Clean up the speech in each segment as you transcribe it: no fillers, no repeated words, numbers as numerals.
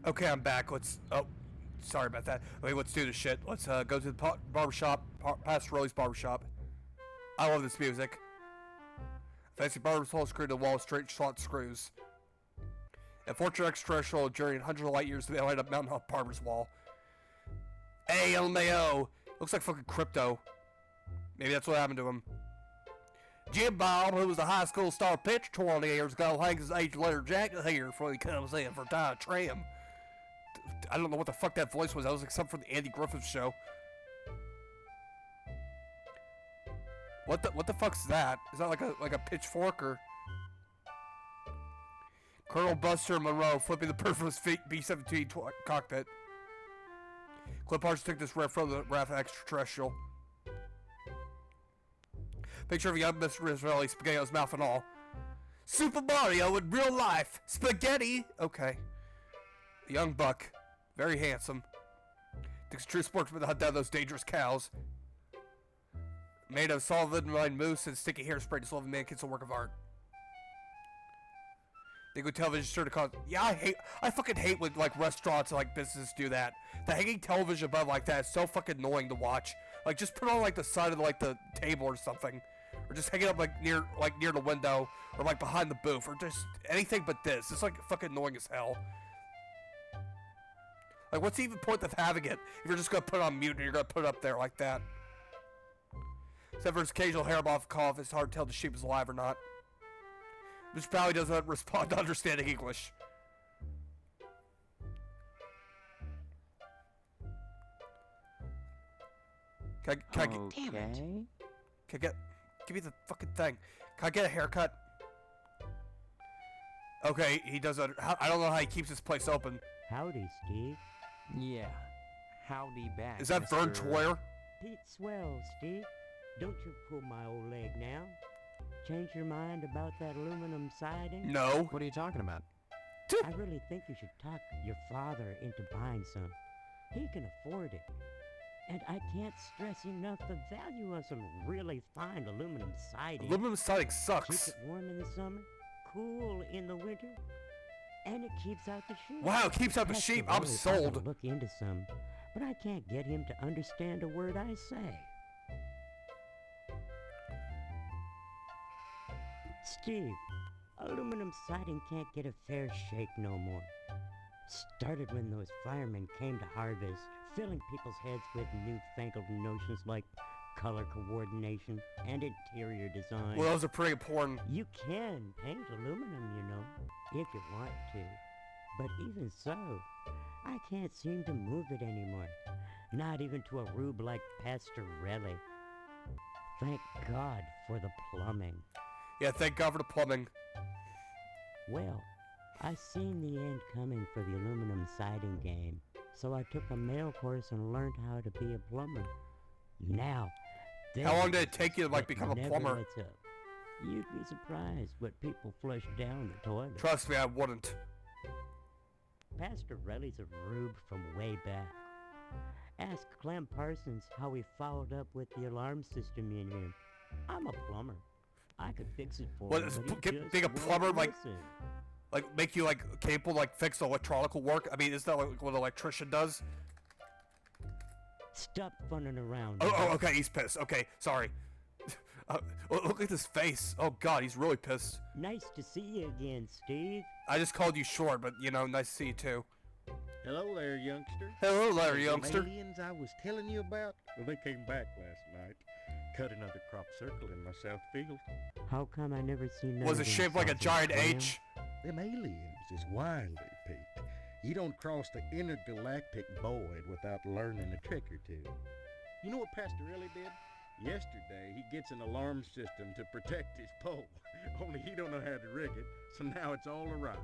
Okay, I'm back. Let's. Oh, sorry about that. Okay, let's do this shit. Let's go to the barbershop, past Rolly's barbershop. I love this music. Fancy barber's hole screwed to the wall, straight shot screws. A fortune extraterrestrial journeyed hundreds of light years to the light up Mountain Hop Barber's wall. Hey, LMAO! Looks like fucking crypto. Maybe that's what happened to him. Jim Bob, who was the high school star pitcher 20 years ago, hangs his age letter jacket here before he comes in for a time trim. I don't know what the fuck that voice was. That was like something from the Andy Griffith show. What the fuck's that? Is that like a pitchfork or? Colonel Buster Monroe flipping the bird from his B-17 cockpit. Clip Arch took this ref from the RAF extraterrestrial. Picture of a young Mr. Israeli, SpaghettiOs mouth and all. Super Mario in real life! Spaghetti! Okay. A young buck. Very handsome. Takes a true sportsman to hunt down those dangerous cows. Made of solid line moose and sticky hairspray to solve a man kid's a work of art. They go television sure to cause. Yeah, I fucking hate when like restaurants and like businesses do that. The hanging television above like that is so fucking annoying to watch. Like just put it on like the side of like the table or something, or just hang it up like near the window or like behind the booth or just anything but this. It's like fucking annoying as hell. Like what's the even point of having it if you're just gonna put it on mute and you're gonna put it up there like that? Except for his occasional hair off cough, it's hard to tell if the sheep is alive or not. Which probably doesn't respond to understanding English. Can I get? Damn it! Give me the fucking thing. Can I get a haircut? Okay, he does. I don't know how he keeps this place open. Howdy, Steve. Yeah. Howdy back. Is that Mr. Vern Troyer? Pete Swell, Steve. Don't you pull my old leg now. Change your mind about that aluminum siding? No. What are you talking about? I really think you should talk your father into buying some. He can afford it. And I can't stress enough the value of some really fine aluminum siding. Aluminum siding sucks. Keep it warm in the summer, cool in the winter, and it keeps out the sheep. Wow, it keeps out the sheep. I'm sold. Look into some, but I can't get him to understand a word I say. Steve, aluminum siding can't get a fair shake no more. Started when those firemen came to harvest, filling people's heads with newfangled notions like color coordination and interior design. Well, those are pretty important. You can paint aluminum, you know, if you want to. But even so, I can't seem to move it anymore. Not even to a rube like Pastorelli. Thank God for the plumbing. Yeah, thank God for the plumbing. Well, I seen the end coming for the aluminum siding game, so I took a mail course and learned how to be a plumber. Now, how long did it take you to like become a plumber? You'd be surprised what people flush down the toilet. Trust me, I wouldn't. Pastorelli's a rube from way back. Ask Clem Parsons how he followed up with the alarm system in here. I'm a plumber. I could fix it for him, but being a plumber like make you like capable like fix electronical work? I mean, is that like what an electrician does? Stop funning around. Oh, okay, he's pissed. Okay, sorry. Look at his face. Oh God, he's really pissed. Nice to see you again, Steve. I just called you short, but you know, nice to see you too. Hello there, youngster. Hello there, youngster. The aliens I was telling you about? Well, they came back last night. Cut another crop circle in my south field. How come I never seen that? Was it shaped like a giant H? Them aliens is wily, Pete. You don't cross the intergalactic void without learning a trick or two. You know what Pastorelli did? Yesterday, he gets an alarm system to protect his pole. Only he don't know how to rig it, so now it's all awry.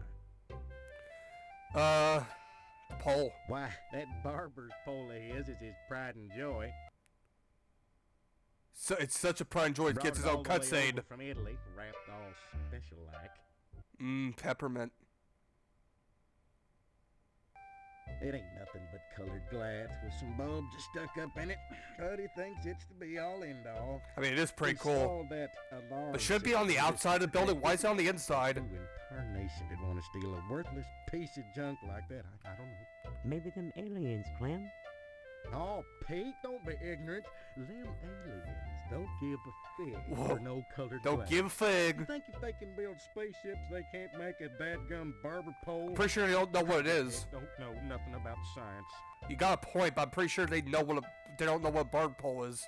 Pole. Why, that barber's pole of his is his pride and joy. So it's such a pride and joy. He gets his own cutscene. From Italy, wrapped all special like. Peppermint. It ain't nothing but colored glass with some bulbs stuck up in it. But he thinks it's the be-all, end-all. I mean, it is pretty cool. Installed that alarm It should be on the system outside of the building. Why is it on the inside? Who in tarnation did want to steal a worthless piece of junk like that? I don't know. Maybe them aliens, Clem. Oh, Pete, don't be ignorant. Them aliens don't give a fig Whoa. for no colored Don't glass. give a fig. You think if they can build spaceships, they can't make a dadgum barber pole? Pretty sure they don't know what it is. Don't know nothing about science. You got a point, but I'm pretty sure they know what they don't know what a barber pole is.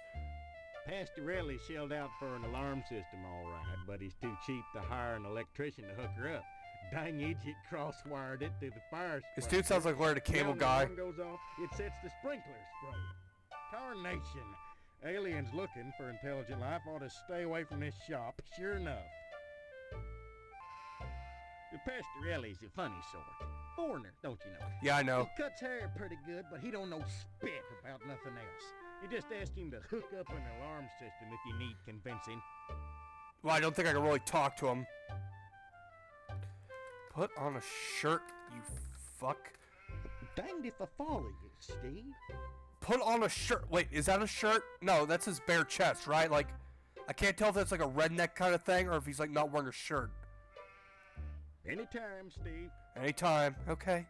Pastorelli shelled out for an alarm system, all right, but he's too cheap to hire an electrician to hook her up. Dang idiot cross-wired it to the fire This sprinkler. dude sounds like Larry the Cable Now when Guy. the alarm goes off, it sets the sprinkler spraying. Tarnation. Aliens looking for intelligent life ought to stay away from this shop, sure enough. The Pastorelli's a funny sort. Foreigner, don't you know? Yeah, I know. He cuts hair pretty good, but he don't know spit about nothing else. You just ask him to hook up an alarm system if you need convincing. Well, I don't think I can really talk to him. Put on a shirt, you fuck. Danged if I follow you, Steve. Put on a shirt. Wait, is that a shirt? No, that's his bare chest, right? Like, I can't tell if that's like a redneck kind of thing or if he's like not wearing a shirt. Anytime, Steve. Anytime. Okay.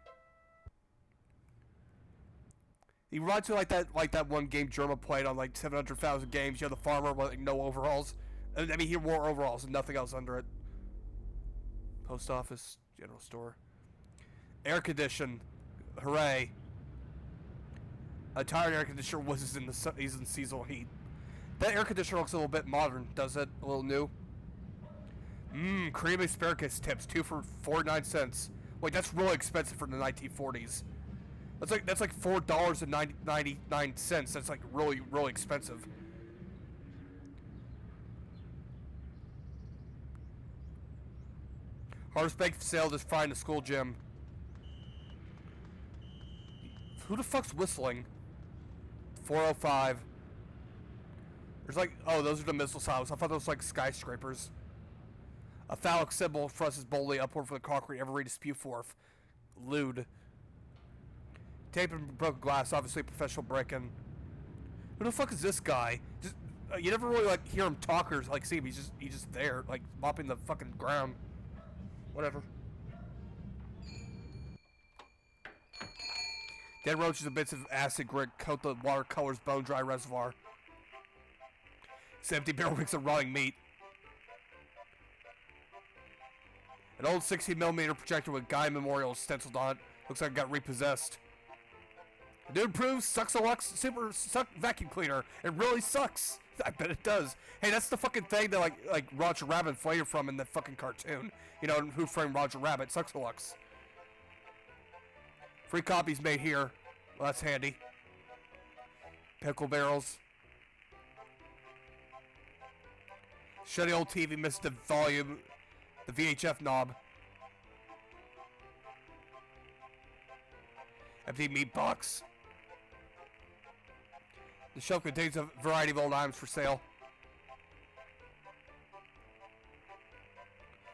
He reminds me like that one game German played on like 700,000 games. You know, the farmer with like no overalls. I mean, he wore overalls and nothing else under it. Post office, general store, air condition. Hooray! A tired air conditioner was in the he's in seasonal heat. That air conditioner looks a little bit modern, does it? A little new. Creamy asparagus tips, 2 for 49 cents. Wait, that's really expensive for the 1940s. That's like $4.99. That's like really expensive. Harvest Bank sale just find the school gym. Who the fuck's whistling? 405. There's like, oh, those are the missile silos. I thought those were like skyscrapers. A phallic symbol thrusts boldly upward from the concrete, ever ready to spew forth. Lewd. Tape and broken glass, obviously professional break-in. Who the fuck is this guy? Just you never really like hear him talk or like see him. He's just there, like mopping the fucking ground. Whatever. Dead roaches and bits of acid grit coat the watercolor's bone-dry reservoir. This empty barrel reeks of rotting meat. An old 60mm projector with Guy Memorial stenciled on it. Looks like it got repossessed. The dude proves sucks a Lux super suck vacuum cleaner. It really sucks. I bet it does. Hey, that's the fucking thing that like Roger Rabbit flated from in the fucking cartoon. You know, Who Framed Roger Rabbit? Sucks a Lux. Free copies made here. Well, that's handy. Pickle barrels. Shitty old TV missed the volume, the VHF knob. Empty meat box. The shelf contains a variety of old items for sale.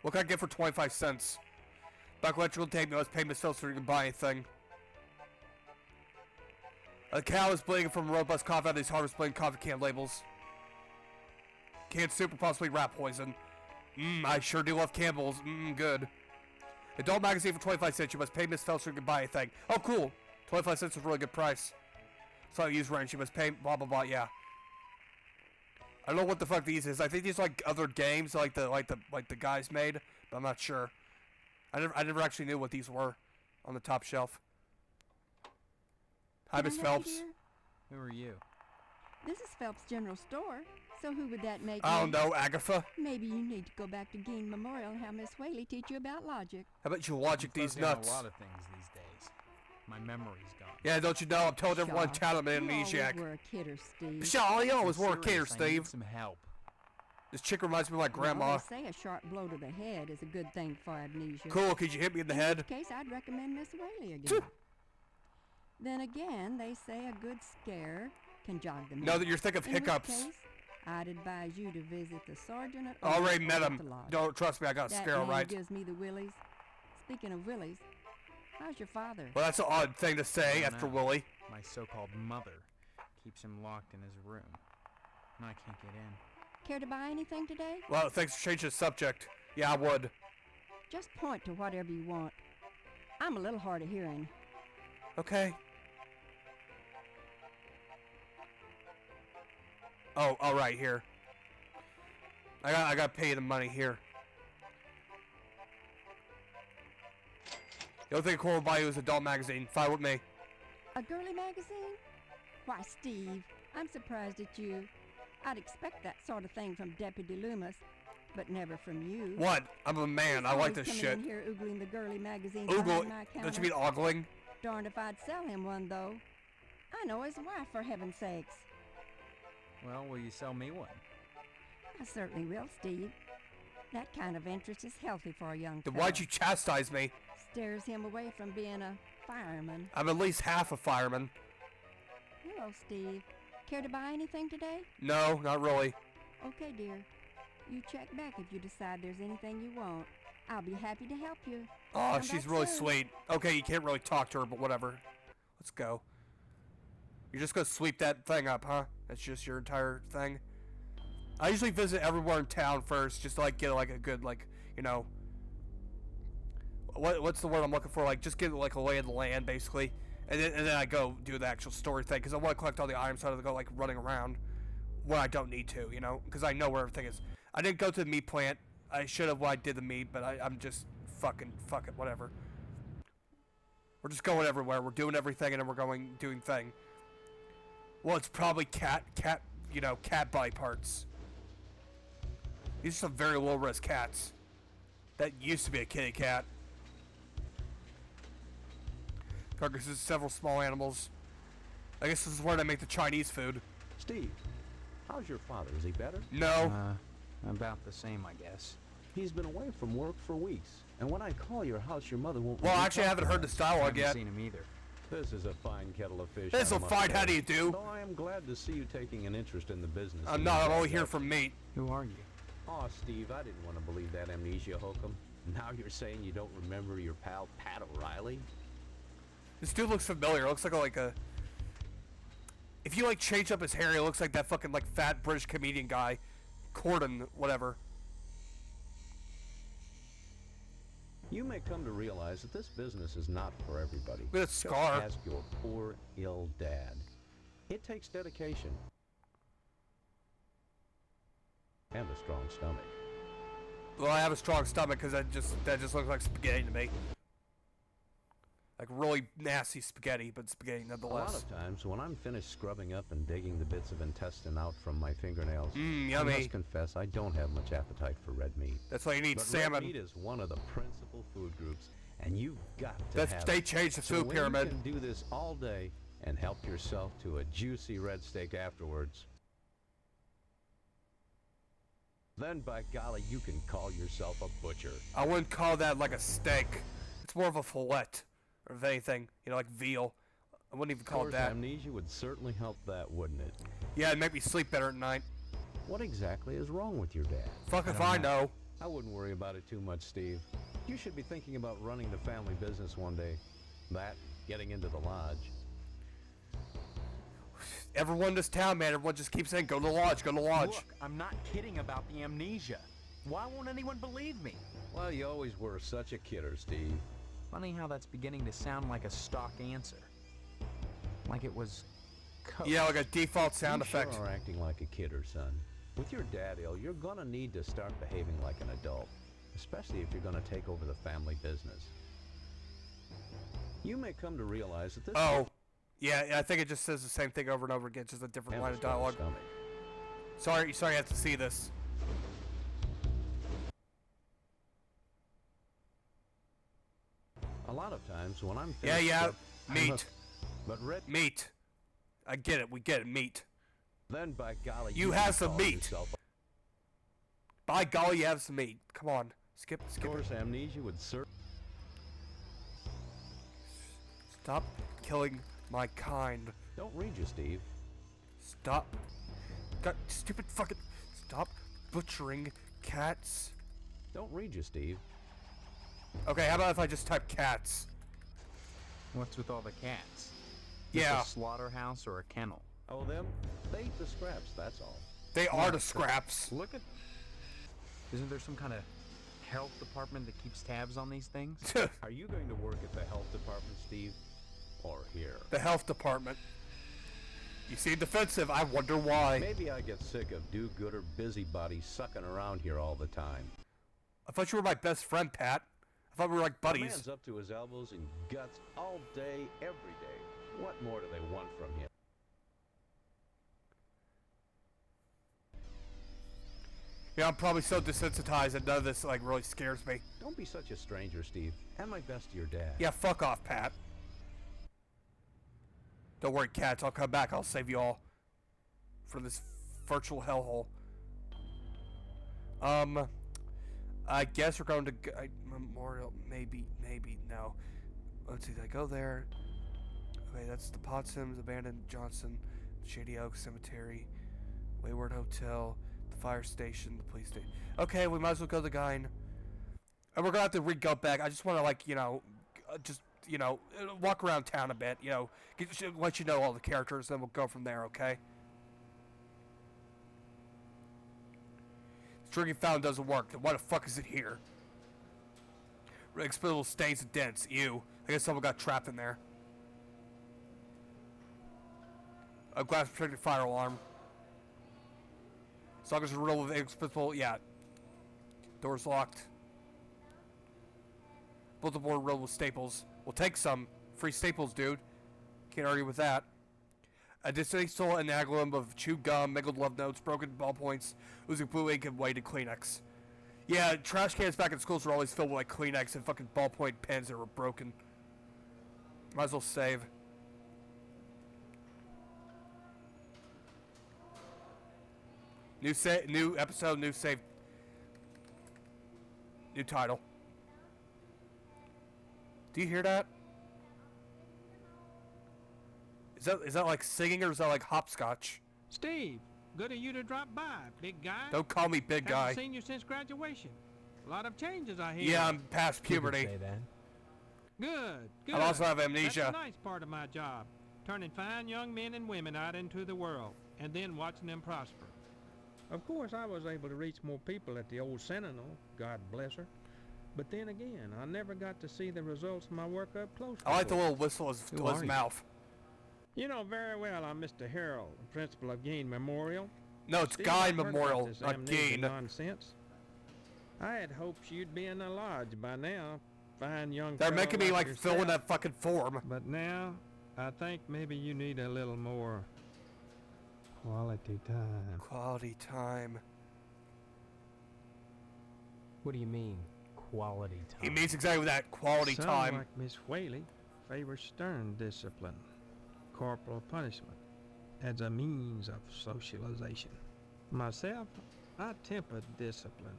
What can I get for 25 cents? Back electrical tape, no payment still so you can buy anything. A cow is bleeding from a robust cough out of these Harvest Blade coffee can labels. Canned soup or possibly rat poison. I sure do love Campbell's. Good. Adult magazine for 25 cents. You must pay Miss Felser so you can buy anything. Oh, cool. 25 cents is a really good price. So I use range. You must pay blah blah blah. Yeah. I don't know what the fuck these is. I think these are like other games like the guys made, but I'm not sure. I never actually knew what these were on the top shelf. Hi, Miss Phelps. Who are you? This is Phelps General Store. So who would that make? I don't know, Agatha. Maybe you need to go back to Gein Memorial and have Miss Whaley teach you about logic. How about you logic these Forgetting nuts? A lot of things these days. My memory's gone. Yeah, don't you know? I'm telling everyone in town I'm an You amnesiac. always were a kidder, Steve. Shaw, you always wore a I'm cater, serious, I need Steve. some help. This chick reminds me of my Well, grandma. they say a sharp blow to the head is a good thing for amnesia. Cool, could you hit me in the In head? which case, I'd recommend Miss Whaley again. Then again, they say a good scare can jog the memory. Know that you're thick of In which hiccups. case, I'd advise you to visit the sergeant at Already Old met Fort him. at the lodge. Don't trust me, I got a That scare, man right? gives me the willies. Speaking of willies, How's your father? Well, that's an odd thing to say I don't after know. Willie. My so-called mother keeps him locked in his room, and I can't get in. Care to buy anything today? Well, thanks for changing the subject. Yeah, I would. Just point to whatever you want. I'm a little hard of hearing. Okay. Oh, all right, here. I got to pay you the money here. The only thing cool about you is a doll magazine. Fine with me. A girly magazine? Why, Steve, I'm surprised at you. I'd expect that sort of thing from Deputy Loomis, but never from you. What? I'm a man. I like this He's always shit. coming in here oogling the girly magazines Oogle. behind my counter. Don't you mean ogling? Darned if I'd sell him one, though. I know his wife, for heaven's sakes. Well, will you sell me one? I certainly will, Steve. That kind of interest is healthy for a young Then fellow. why'd you chastise me? Steers him away from being a fireman. I'm at least half a fireman. Hello, Steve. Care to buy anything today? No, not really. Okay, dear. You check back if you decide there's anything you want. I'll be happy to help you. Oh, Come she's back really soon. sweet. Okay, you can't really talk to her, but whatever. Let's go. You're just gonna sweep that thing up, huh? That's just your entire thing? I usually visit everywhere in town first, just to like get like a good like, you know, what's the word I'm looking for? Like just get like a lay of the land basically, and then I go do the actual story thing because I want to collect all the items so I don't go like running around when I don't need to, you know, because I know where everything is. I didn't go to the meat plant. I should have when I did the meat, but I'm just fuck it, whatever. We're just going everywhere. We're doing everything, and then we're doing thing. Well, it's probably cat body parts. These are some very low risk cats. That used to be a kitty cat. Carcasses of several small animals. I guess this is where they make the Chinese food. Steve, how's your father? Is he better? No. About the same, I guess. He's been away from work for weeks. And when I call your house, your mother won't... Well, let me actually, I talk haven't to heard her. this dialogue Haven't yet. seen him either. This is a fine kettle of fish. This is I a must fine. say. How do you do? Though I am glad to see you taking an interest in the business. I'm and not. your I'm only dad's here for meat. Who are you? Oh, Steve, I didn't want to believe that amnesia hokum. Now you're saying you don't remember your pal Pat O'Reilly? This dude looks familiar. Looks like a. If you like change up his hair, he looks like that fucking like fat British comedian guy, Corden, whatever. You may come to realize that this business is not for everybody. Look at that Just scar. ask your poor, ill dad. It takes dedication and a strong stomach. Well, I have a strong stomach because that just looks like spaghetti to me. Like really nasty spaghetti, but spaghetti A lot nonetheless. of times, when I'm finished scrubbing up and digging the bits of intestine out from my fingernails, I Yummy. must confess I don't have much appetite for red meat. That's why you need But salmon. red meat is one of the principal food groups, and you've got to have They it. changed the So food when pyramid. you can do this all day and help yourself to a juicy red steak afterwards, then by golly, you can call yourself a butcher. I wouldn't call that like a steak. It's more of a fillet, or if anything, you know, like veal. I wouldn't even Of call it course, that. amnesia would certainly help that, wouldn't it? Yeah, it'd make me sleep better at night. What exactly is wrong with your dad? Fuck if don't I know. know. I wouldn't worry about it too much, Steve. You should be thinking about running the family business one day. That, getting into the lodge. Everyone in this town, man, everyone just keeps saying, go to the lodge, go to the lodge. Look, I'm not kidding about the amnesia. Why won't anyone believe me? Well, you always were such a kidder, Steve. Funny how that's beginning to sound like a stock answer. Like it was code. Yeah, like a default sound You effect. sure are acting like a kidder, son. With your dad ill, you're gonna need to start behaving like an adult, especially if you're gonna take over the family business. You may come to realize that this Oh. Yeah, I think it just says the same thing over and over again, just a different and line a of strong dialogue. stomach. Sorry, I have to see this. A lot of times when I'm Yeah, finished yeah, cook, I meat. must- But red, Meat. I get it, we get it, meat. then by golly, You can have some call meat. yourself By golly, you have some meat. Come on, skip Of it. course, amnesia would certainly. Stop killing my kind. Don't read you, Steve. Stop. God, stupid fucking. Stop butchering cats. Don't read you, Steve. Okay, how about if I just type cats? What's with all the cats? Yeah. Just a slaughterhouse or a kennel? Oh, them? They eat the scraps, that's all. They are the scraps. Look at... Isn't there some kind of health department that keeps tabs on these things? Are you going to work at the health department, Steve? Or here? The health department. You seem defensive. I wonder why. Maybe I get sick of do-gooder busybodies sucking around here all the time. I thought you were my best friend, Pat. I thought we were like A buddies. man's up to his elbows in guts all day, every day. What more do they want from him? Yeah, I'm probably so desensitized that none of this like really scares me. Don't be such a stranger, Steve. Add my best to your dad. Yeah, fuck off, Pat. Don't worry, cats. I'll come back. I'll save you all from this virtual hellhole. I guess we're going to Memorial. Maybe no. Let's see. Did I go there? Okay, that's the Potsdams, Abandoned Johnson, Shady Oak Cemetery, Wayward Hotel, the fire station, the police station. Okay, we might as well go to the guy. And we're gonna have to re-go back. I just want to like walk around town a bit. Let you know all the characters, then we'll go from there. Okay. This drinking fountain doesn't work. Then why the fuck is it here? Expendable stains and dents. Ew. I guess someone got trapped in there. A glass protected fire alarm. As long as it's riddled with expendable, yeah. Door's locked. Bulletin board riddled with staples. We'll take some. Free staples, dude. Can't argue with that. A distasteful amalgam of chewed gum, mangled love notes, broken ballpoints, oozing blue ink, and weighted Kleenex. Yeah, trash cans back in schools were always filled with like Kleenex and fucking ballpoint pens that were broken. Might as well save. New episode, new save. New title. Do you hear that? Is that like singing or is that like hopscotch? Steve, good of you to drop by, big guy. Don't call me big guy. Haven't seen you since graduation. A lot of changes, I hear. Yeah, I'm past puberty. Say that. Good. I also have amnesia. That's a nice part of my job, turning fine young men and women out into the world, and then watching them prosper. Of course, I was able to reach more people at the old Sentinel, God bless her. But then again, I never got to see the results of my work up close. I like the before. little whistle to his mouth. You know very well I'm Mr. Harrell, the principal of Gain Memorial. No, it's Steve, Guy I've heard about Memorial, this not amnesia Gain. nonsense. I had hoped you'd be in the lodge by now. Fine young They're fellow making me like fill in yourself. that fucking form. But now, I think maybe you need a little more quality time. Quality time. What do you mean, quality time? He means exactly that. Quality Some, time. like Miss Whaley, favor stern discipline, corporal punishment, as a means of socialization. Myself, I temper discipline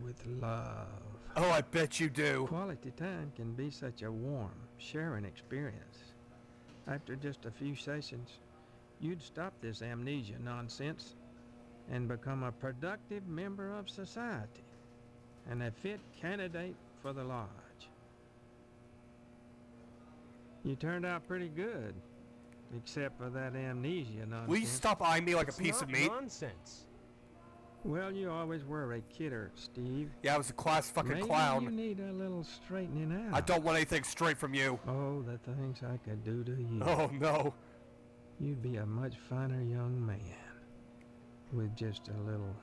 with love. Oh, I bet you do. Quality time can be such a warm, sharing experience. After just a few sessions, you'd stop this amnesia nonsense and become a productive member of society and a fit candidate for the lodge. You turned out pretty good, except for that amnesia nonsense. Will you stop eyeing me like It's a piece of not meat? nonsense. Well, you always were a kidder, Steve. Yeah, I was a class fucking Maybe clown. you need a little straightening out. I don't want anything straight from you. Oh, the things I could do to you. Oh no. You'd be a much finer young man with just a little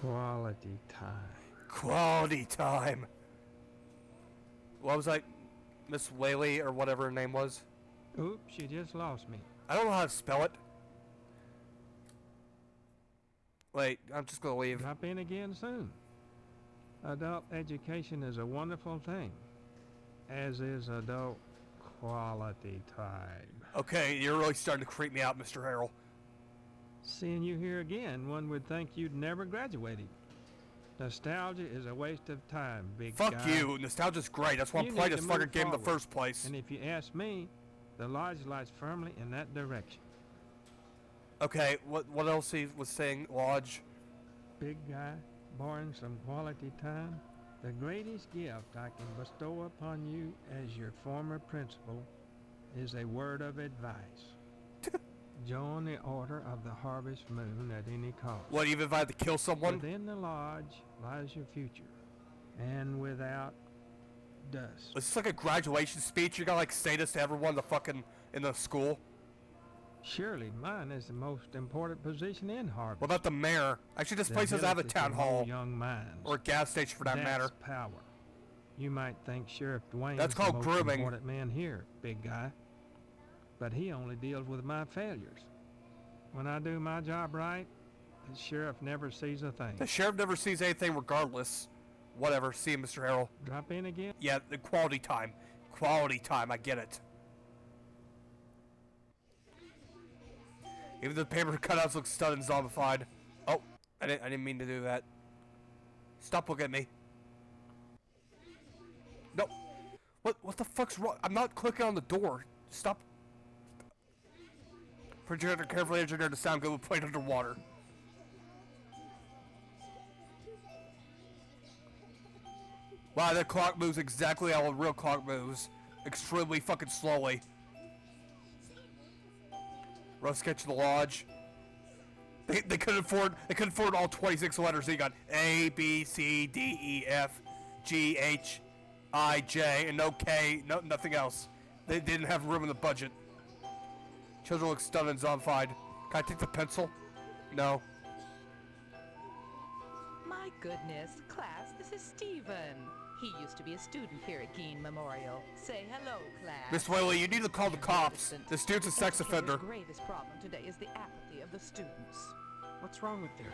quality time. Quality time. What was I? Miss Whaley or whatever her name was? Oops, you just lost me. I don't know how to spell it. Wait, I'm just gonna leave. Drop in again soon. Adult education is a wonderful thing, as is adult quality time. Okay, you're really starting to creep me out, Mr. Harrell. Seeing you here again, one would think you'd never graduated. Nostalgia is a waste of time, big Fuck guy. you. Nostalgia's great. That's why You I'm playing need this to fucking move game in the forward. first place. And if you ask me, the lodge lies firmly in that direction. Okay, what else he was saying, Lodge? Big guy, borrowing some quality time. The greatest gift I can bestow upon you as your former principal is a word of advice. Join the Order of the Harvest Moon at any cost. What, even if I had to kill someone? Within the lodge lies your future, and without dust. Is this like a graduation speech? You gotta like say this to everyone in the school? Surely mine is the most important position in Harvest. What about the mayor? Actually, this place doesn't have a town hall. Young minds. Or a gas station for that matter. That's power. You might think Sheriff Dwayne's That's called the most grooming. important man here, big guy. But he only deals with my failures. When I do my job right, the sheriff never sees a thing. The sheriff never sees anything regardless. Whatever. See you, Mr. Harrell. Drop in again? Yeah, the quality time. Quality time, I get it. Even the paper cutouts look stunned and zombified. Oh, I didn't mean to do that. Stop looking at me. No. What the fuck's wrong? I'm not clicking on the door. Stop. Projector carefully engineered to sound good when played underwater. Wow, that clock moves exactly how a real clock moves. Extremely fucking slowly. Rough sketch of the lodge. They couldn't afford all 26 letters. They got A, B, C, D, E, F, G, H, I, J, and no K, nothing else. They didn't have room in the budget. Children look stunned and zombified. Can I take the pencil? No. My goodness, class, this is Stephen. He used to be a student here at Gein Memorial. Say hello, class. Miss Whaley, you need to call the cops. The student's a sex offender. The greatest problem today is the apathy of the students. What's wrong with her?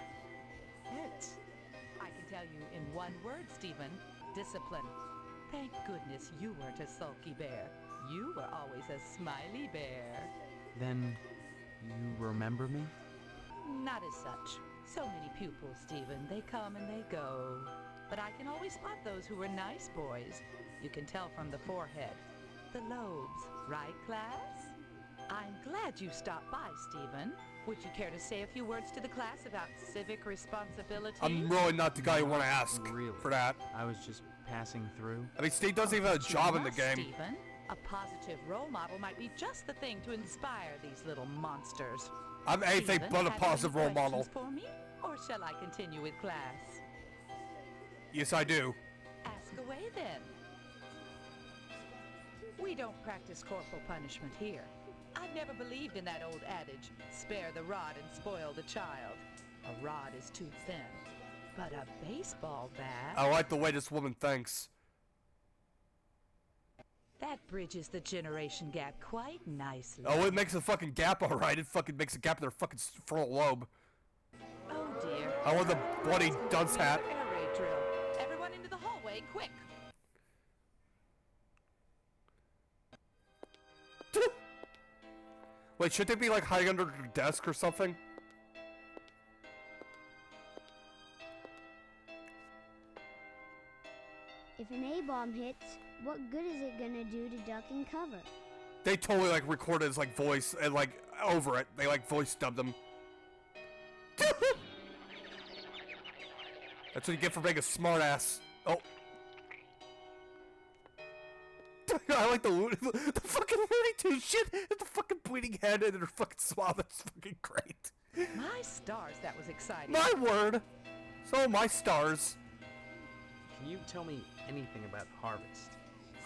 It. I can tell you in one word, Stephen. Discipline. Thank goodness you weren't a sulky bear. You were always a smiley bear. Then you remember me? Not as such. So many pupils, Stephen. They come and they go. But I can always spot those who were nice boys. You can tell from the forehead. The lobes, right, class? I'm glad you stopped by, Stephen. Would you care to say a few words to the class about civic responsibility? I'm really not the guy you want to ask Really? for that. I was just passing through. I mean, Steve doesn't even have a You job in the must, game. Stephen. A positive role model might be just the thing to inspire these little monsters. I'm anything Stephen, but a have you positive any role model. questions for me? Or shall I continue with class? Yes, I do. Ask away then. We don't practice corporal punishment here. I've never believed in that old adage, spare the rod and spoil the child. A rod is too thin, but a baseball bat... I like the way this woman thinks. That bridges the generation gap quite nicely. Oh, it makes a fucking gap, alright. It fucking makes a gap in their fucking frontal lobe. Oh dear. I want the bloody dunce hat. Air raid drill. Everyone into the hallway, quick! Wait, should they be like hiding under their desk or something? If an A-bomb hits, what good is it gonna do to duck and cover? They totally like recorded his like voice and like over it. They like voice dubbed him. That's what you get for being a smartass. Oh. I like the fucking Looney Tunes shit and the fucking bleeding head and their fucking swab. That's fucking great. My stars, that was exciting. My word. So my stars. Can you tell me anything about Harvest?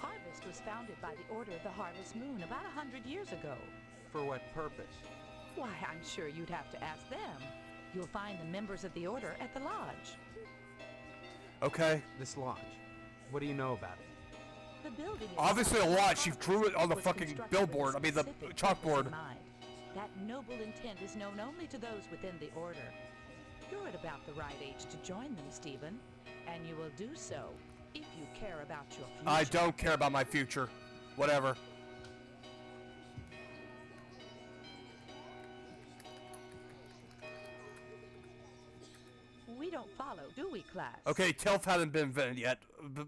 Harvest was founded by the Order of the Harvest Moon about 100 years ago. For what purpose? Why, I'm sure you'd have to ask them. You'll find the members of the Order at the lodge. Okay. This lodge. What do you know about it? The building is Obviously a lot. She drew it on the was fucking constructed with billboard. a I mean the specific chalkboard. purpose in mind. That noble intent is known only to those within the Order. You're at about the right age to join them, Stephen. And you will do so if you care about your future. I don't care about my future. Whatever. We don't follow, do we, class? Okay, TILF hasn't been invented yet.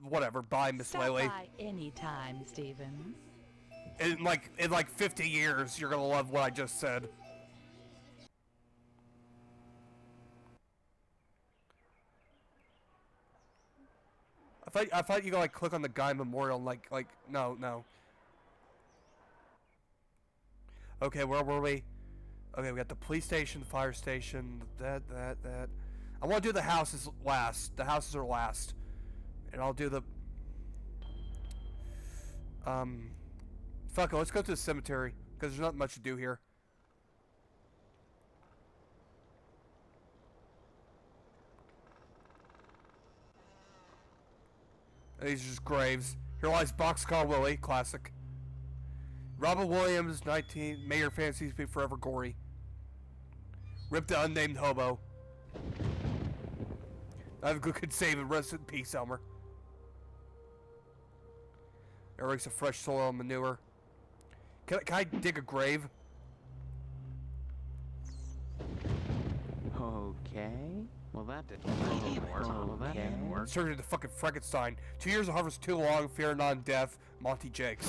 Whatever. Bye, Miss Stop Lely. by any time, Stephen. In like 50 years, you're gonna love what I just said. I thought you could like click on the guy memorial and like no. Okay, where were we? Okay, we got the police station, fire station, that. I want to do the houses last. The houses are last. And I'll do the... Fuck it, let's go to the cemetery. Because there's not much to do here. These are just graves. Here lies Boxcar Willie, classic. Robin Williams, 19, Mayor Fancies Be Forever Gory. Rip the unnamed hobo. I have a good save and rest in peace, Elmer. Eric's a fresh soil and manure. Can I dig a grave? Okay. Well, that didn't work. Well, that didn't work. Turned into fucking Frankenstein. 2 years of harvest too long. Fear non-death. Monty Jakes.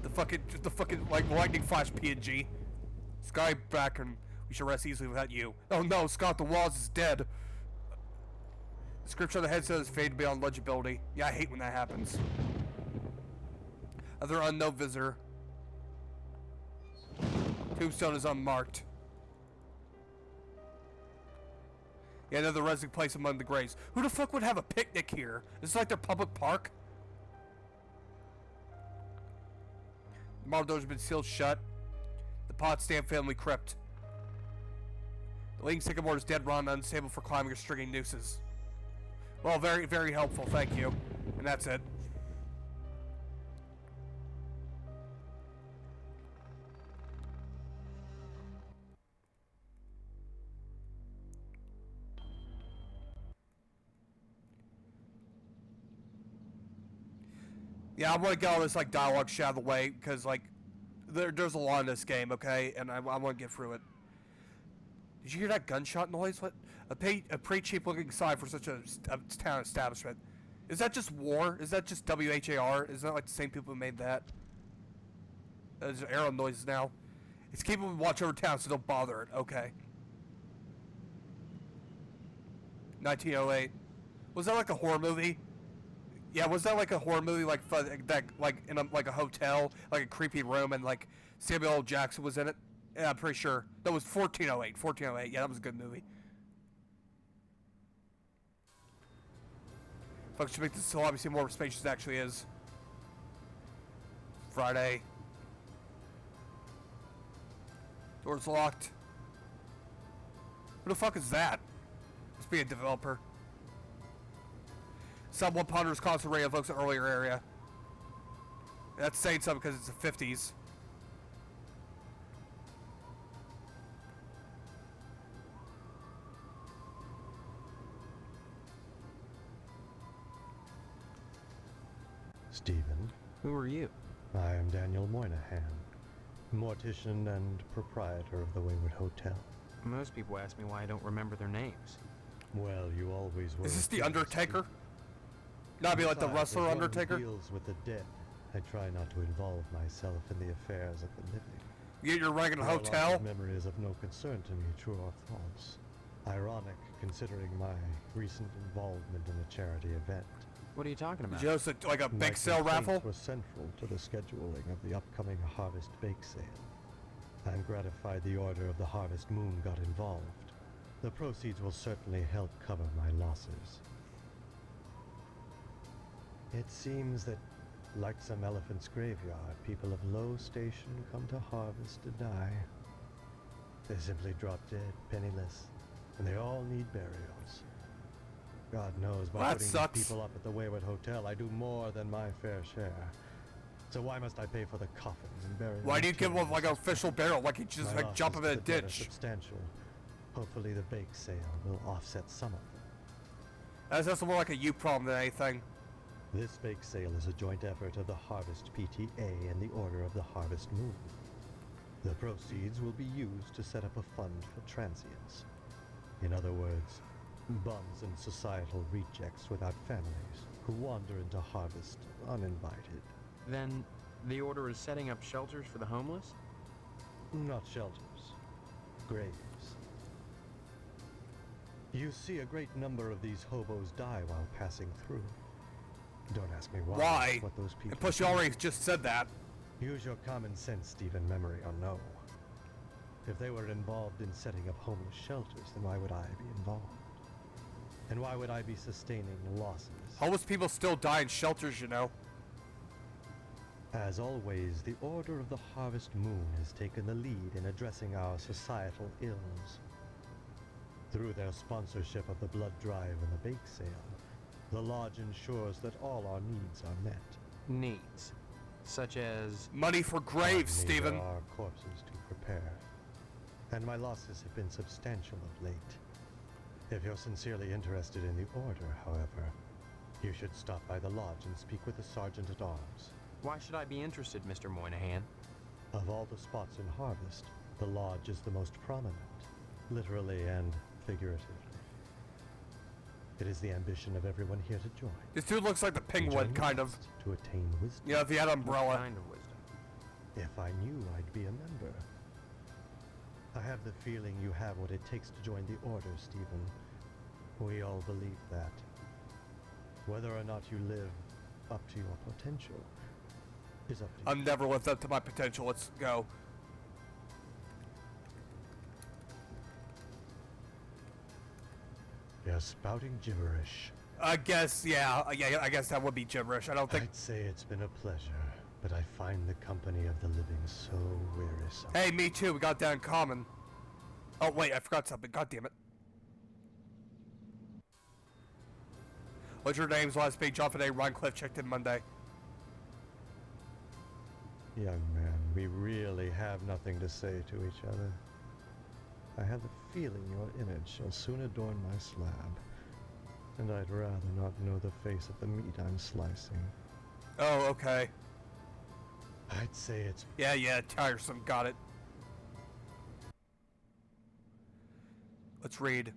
The fucking like lightning flash PNG. Sky back and we should rest easily without you. Oh no, Scott the Walls is dead. The scripture on the head says fade beyond legibility. Yeah, I hate when that happens. Other unknown visitor. Tombstone is unmarked. Yeah, another resting place among the graves. Who the fuck would have a picnic here? Is this like their public park? The marble doors have been sealed shut. The Potsdam family crypt. The leading sycamore is dead, run, unstable for climbing or stringing nooses. Well, very, very helpful, thank you. And that's it. Yeah, I'm gonna get all this like dialogue shit out of the way because like there's a lot in this game, okay, and I want to get through it. Did you hear that gunshot noise? What? A pretty cheap looking sign for such a town establishment. Is that just war? Is that just WHAR? Is that like the same people who made that? There's arrow noises now. It's keeping them watch over town, so don't bother it. Okay. 1908. Was that like a horror movie? Yeah, was that like a horror movie, like that, like in like a hotel, like a creepy room, and like Samuel L. Jackson was in it? Yeah, I'm pretty sure. That was 1408. 1408. Yeah, that was a good movie. Folks should make this so obviously more spacious it actually is. Friday. Doors locked. Who the fuck is that? Must be a developer. Someone ponders constant ray evokes an earlier area. That's saying something because it's the 50s. Stephen. Who are you? I am Daniel Moynihan, mortician and proprietor of the Wayward Hotel. Most people ask me why I don't remember their names. Well, you always were. Is this the Undertaker? Not be like the wrestler as one who Undertaker? deals with the dead. I try not to involve myself in the affairs of the living. You're running a My loss hotel? of memory is of no concern to me, true or false. Ironic, considering my recent involvement in a charity event. What are you talking about? Just like a My bake sale complaints raffle? were central to the scheduling of the upcoming Harvest Bake Sale. I'm gratified the Order of the Harvest Moon got involved. The proceeds will certainly help cover my losses. It seems that, like some elephant's graveyard, people of low station come to harvest to die. They simply drop dead, penniless, and they all need burials. God knows, by Well, that putting sucks. these people up at the Wayward Hotel, I do more than my fair share. So why must I pay for the coffins and burial? Why do you give him like an materials? official barrel? Like he just My like jump losses him in a to the dead are ditch. substantial. Hopefully the bake sale will offset some of them. That's more like a you problem than anything. This bake sale is a joint effort of the Harvest PTA and the Order of the Harvest Moon. The proceeds will be used to set up a fund for transients. In other words, bums and societal rejects without families who wander into harvest uninvited. Then the Order is setting up shelters for the homeless? Not shelters, graves. You see a great number of these hobos die while passing through. Don't ask me why. Why? What those people And plus, you do. already just said that. Use your common sense, Stephen, memory or no. If they were involved in setting up homeless shelters, then why would I be involved? And why would I be sustaining losses? Homeless people still die in shelters, you know. As always, the Order of the Harvest Moon has taken the lead in addressing our societal ills. Through their sponsorship of the blood drive and the bake sale, the lodge ensures that all our needs are met. Needs. Such as... Money for graves, Stephen. There are corpses to prepare, and my losses have been substantial of late. If you're sincerely interested in the Order, however, you should stop by the lodge and speak with the Sergeant-at-Arms. Why should I be interested, Mr. Moynihan? Of all the spots in Harvest, the lodge is the most prominent, literally and figuratively. It is the ambition of everyone here to join. This dude looks like the penguin, Join kind of. West to attain wisdom. Yeah, if he had an umbrella. What kind of wisdom? If I knew, I'd be a member. I have the feeling you have what it takes to join the Order, Stephen. We all believe that. Whether or not you live up to your potential is up to you. I've never lived up to my potential. Let's go. You're spouting gibberish. I guess, yeah, I guess that would be gibberish. I don't think... I'd say it's been a pleasure, but I find the company of the living so wearisome. Hey, me too. We got that in common. Oh, wait, I forgot something. God damn it. What's your name's last page off today? Ron Cliff checked in Monday. Young man, we really have nothing to say to each other. I have the feeling your image shall soon adorn my slab, and I'd rather not know the face of the meat I'm slicing. Oh, okay. I'd say it's... Yeah, tiresome. Got it. Let's read.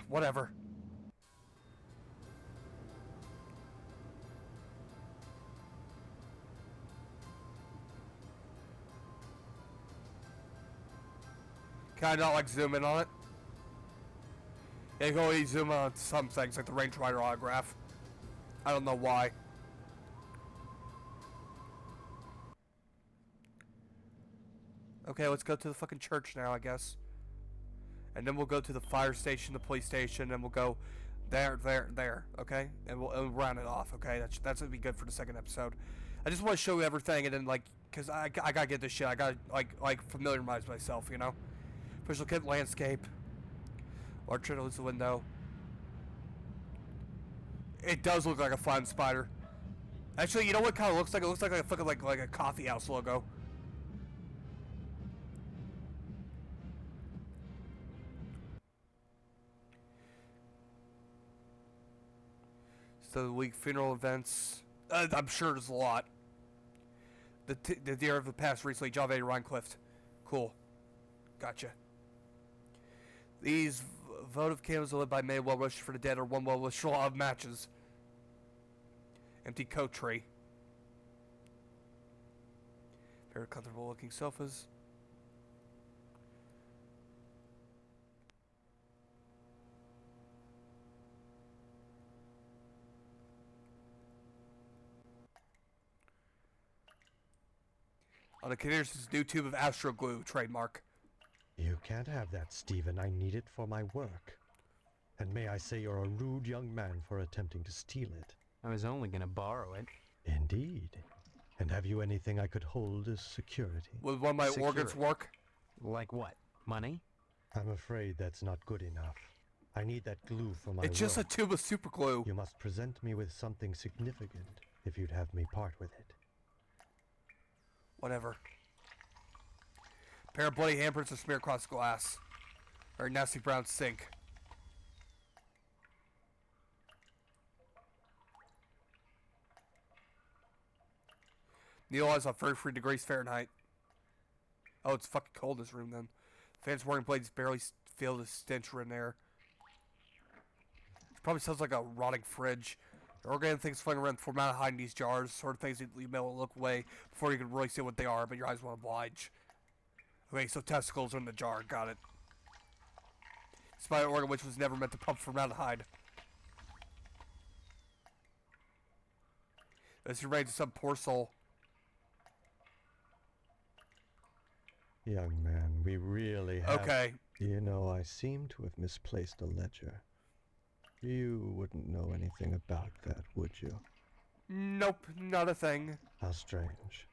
Whatever. Can I not, like, zoom in on it? Yeah, you can only zoom in on some things, like the Range Rider autograph. I don't know why. Okay, let's go to the fucking church now, I guess. And then we'll go to the fire station, the police station, and we'll go there, okay? And we'll round it off, okay? That's gonna be good for the second episode. I just want to show you everything, and then, like, because I gotta get this shit. I gotta, like familiarize myself, you know? Official kit landscape. Large turtle is the window. It does look like a flying spider. Actually, you know what kind of looks like? It looks like a fucking like a coffee house logo. So the week funeral events. I'm sure there's a lot. The deer of the past recently, Jave Rhinecliff. Cool. Gotcha. These votive candles are lit by many well-wishes for the dead or one well-wish for a lot of matches. Empty coat tree. Very comfortable looking sofas. On the Canadians' new tube of Astro Glue trademark. You can't have that, Stephen. I need it for my work. And may I say you're a rude young man for attempting to steal it. I was only gonna borrow it. Indeed. And have you anything I could hold as security? Would one of my organs work? Like what? Money? I'm afraid that's not good enough. I need that glue for my It's just a work. tube of super glue. You must present me with something significant if you'd have me part with it. Whatever. Pair of bloody handprints to smear across glass. Very nasty brown sink. Neil is on 33 degrees Fahrenheit. Oh, it's fucking cold in this room then. Fans warning blades barely feel the stench in there. It probably sounds like a rotting fridge. The organic things floating around for amount of hiding these jars, sort of things that you may want to look away before you can really see what they are, but your eyes won't oblige. Okay, so testicles are in the jar, got it. Despite an organ which was never meant to pump formaldehyde. This remains some poor soul. Young man, we really have... Okay. You know, I seem to have misplaced a ledger. You wouldn't know anything about that, would you? Nope, not a thing. How strange.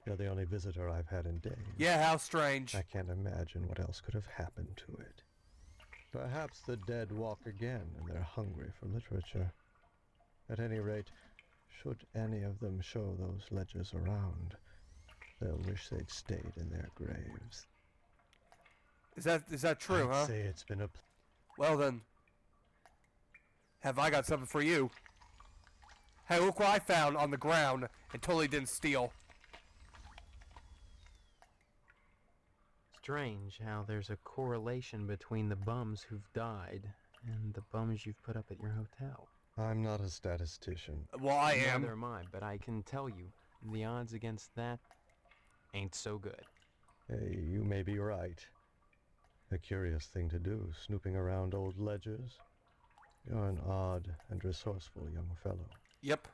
You're the only visitor I've had in days. Yeah, how strange. I can't imagine what else could have happened to it. Perhaps the dead walk again and they're hungry for literature. At any rate, should any of them show those ledgers around, they'll wish they'd stayed in their graves. Is that true, huh? I'd say it's been a... Well then, have I got something for you? Hey, look what I found on the ground and totally didn't steal. Strange how there's a correlation between the bums who've died and the bums you've put up at your hotel. I'm not a statistician. Well, I am. Neither am I, but I can tell you, the odds against that ain't so good. Hey, you may be right. A curious thing to do, snooping around old ledgers. You're an odd and resourceful young fellow. Yep.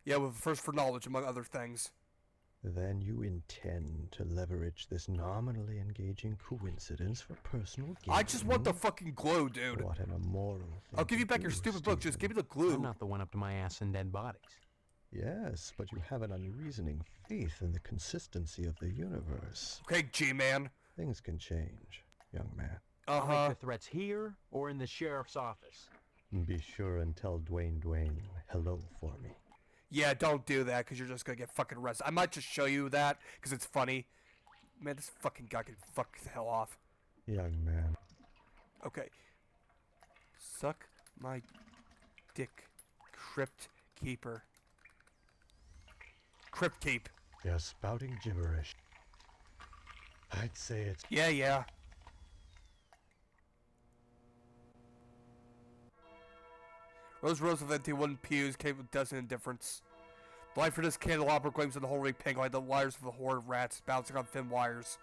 Yeah, with a thirst for knowledge, among other things. Then you intend to leverage this nominally engaging coincidence for personal gain? I just want the fucking glue, dude. What an immoral thing. I'll give you to back your do, stupid book. Just give Stephen. me the glue. I'm not the one up to my ass in dead bodies. Yes, but you have an unreasoning faith in the consistency of the universe. Okay, G-Man. Things can change, young man. I'll make the threats here or in the sheriff's office. Be sure and tell Dwayne hello for me. Yeah, don't do that, because you're just going to get fucking arrested. I might just show you that, because it's funny. Man, this fucking guy can fuck the hell off. Young man. Okay. Suck my dick, Crypt Keeper. Crypt Keep. You're spouting gibberish. I'd say it's... Yeah. Rows of empty wooden pews came with dust and indifference. The light for this candelabra gleams in the holy pink like the wires of a horde of rats bouncing on thin wires.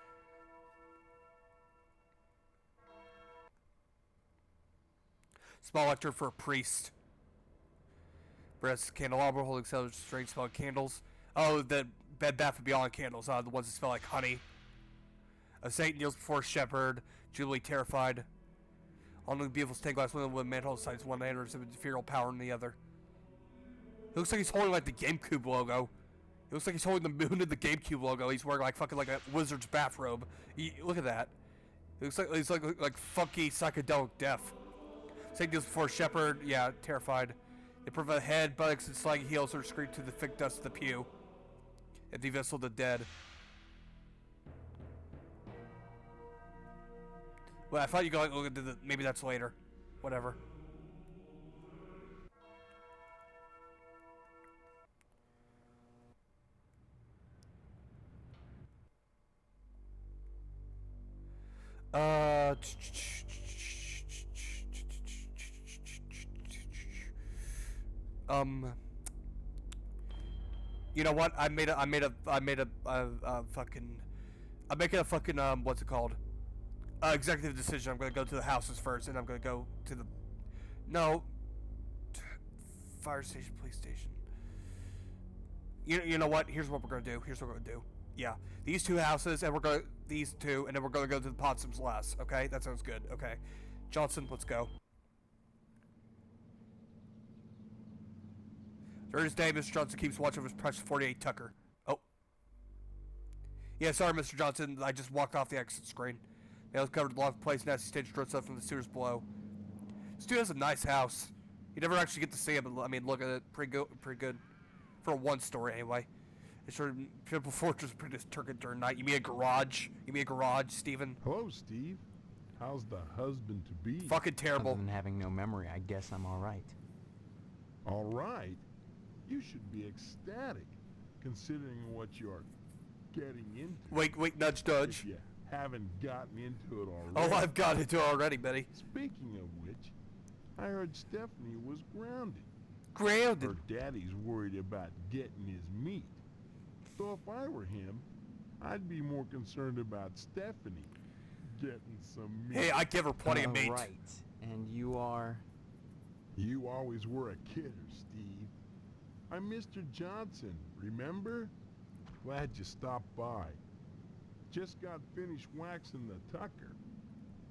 Small lecture for a priest. Breast candelabra holding several strange smelling candles. Oh, the Bed Bath & Beyond candles, the ones that smell like honey. A saint kneels before a shepherd, jubilee terrified. On the beautiful stained glass window with manhole signs, one hand and ethereal power in the other. It looks like he's holding like the GameCube logo. It looks like he's holding the moon and the GameCube logo. He's wearing like fucking like a wizard's bathrobe. Look at that. It looks like he's like funky psychedelic death. Saint kneels before a shepherd, yeah, terrified. They provide head, buttocks, and slaggy heels are screamed to the thick dust of the pew. And the vessel of the dead. Well, I thought you could like look into the... Maybe that's later. Whatever. You know what? I'm making a fucking what's it called? Executive decision. I'm gonna go to the houses first, and I'm gonna go to the fire station, police station. You know what? Here's what we're gonna do. Yeah, these two houses, and these two, and then we're gonna go to the Potsdam's last. Okay, that sounds good. Okay, Johnson, let's go. During his day, Mr. Johnson keeps watch of his precious 48 Tucker. Oh. Yeah, sorry, Mr. Johnson. I just walked off the exit screen. Nails covered the loft place, nasty stench drifts up from the sewers below. This dude has a nice house. You never actually get to see it, but I mean, look at it. Pretty good. For a one-story, anyway. It's sort of triple fortress, pretty turgid during night. You mean a garage? Steven? Hello, Steve. How's the husband-to-be? Fucking terrible. Other than having no memory, I guess I'm alright. All right. You should be ecstatic, considering what you're getting into. Wait, nudge. If you haven't gotten into it already. Oh, I've got into it already, Betty. Speaking of which, I heard Stephanie was grounded. Grounded? Her daddy's worried about getting his meat. So if I were him, I'd be more concerned about Stephanie getting some meat. Hey, I give her plenty of meat. Right. And you are? You always were a kidder, Steve. I'm Mr. Johnson, remember? Glad you stopped by. Just got finished waxing the tucker.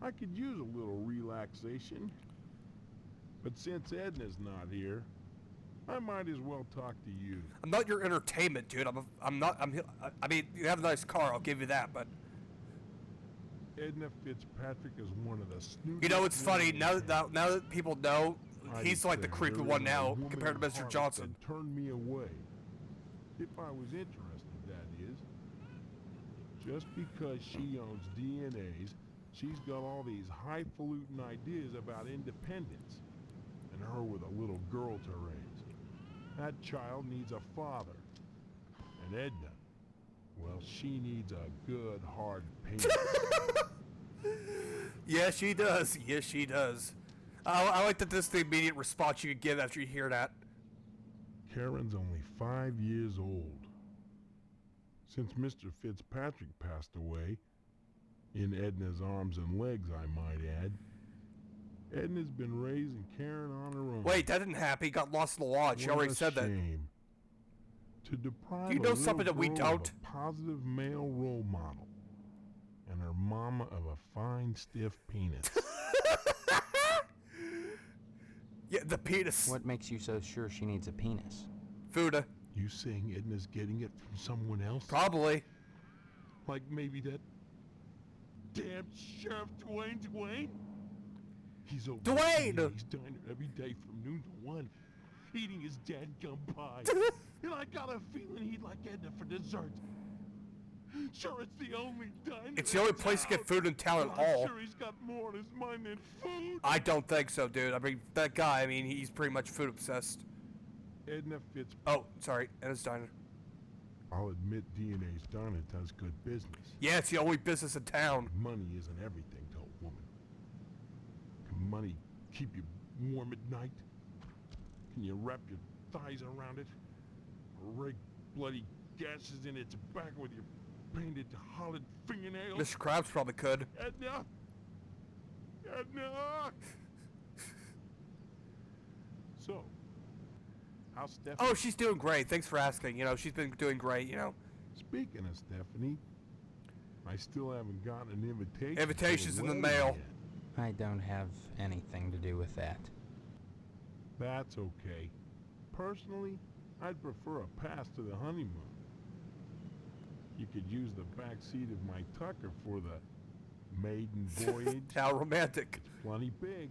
I could use a little relaxation. But since Edna's not here, I might as well talk to you. I'm not your entertainment, dude. I mean, you have a nice car, I'll give you that, but... Edna Fitzpatrick is one of the snootiest... You know, it's funny, now that people know, I he's like the declare creepy there one isn't a now, woman compared to in Mr. Harvest Johnson. that turned me away. If I was interested, that is. Just because she owns DNAs, she's got all these highfalutin ideas about independence. And her with a little girl to raise. That child needs a father. And Edna, well, she needs a good, hard penis. Yes, she does. Yes, she does. I like that this is the immediate response you can give after you hear that. Karen's only 5 years old. Since Mr. Fitzpatrick passed away, in Edna's arms and legs, I might add, Edna's been raising Karen on her own. Wait, that didn't happen. He got lost in the lodge. You already said that. Shame. To deprive Do you a know little something that we girl don't? of a positive male role model, and her mama of a fine, stiff penis. Yeah, the penis. What makes you so sure she needs a penis? Fuda. You saying Edna's getting it from someone else? Probably. Like maybe that damn Sheriff Dwayne? He's over Dwayne! at He's diner every day from noon to 1, eating his dadgum pie. And I got a feeling he'd like Edna for dessert. Sure, it's the only diner. It's the only place to get food in town at I'm all. sure he's got more on his mind than food. I don't think so, dude. I mean, that guy, he's pretty much food obsessed. Edna Fitz. Oh, sorry. Edna's Diner. I'll admit DNA's diner does good business. Yeah, it's the only business in town. Money isn't everything to a woman. Can money keep you warm at night? Can you wrap your thighs around it? Or rake bloody gashes in its back with your painted hollowed fingernails? Mr. Krabs probably could. Edna! So, how's Stephanie? Oh, she's doing great. Thanks for asking. You know, she's been doing great, you know. Speaking of Stephanie, I still haven't gotten an invitation. Invitation's for in the wedding mail. yet. I don't have anything to do with that. That's okay. Personally, I'd prefer a pass to the honeymoon. You could use the back seat of my Tucker for the maiden voyage. How romantic. It's plenty big.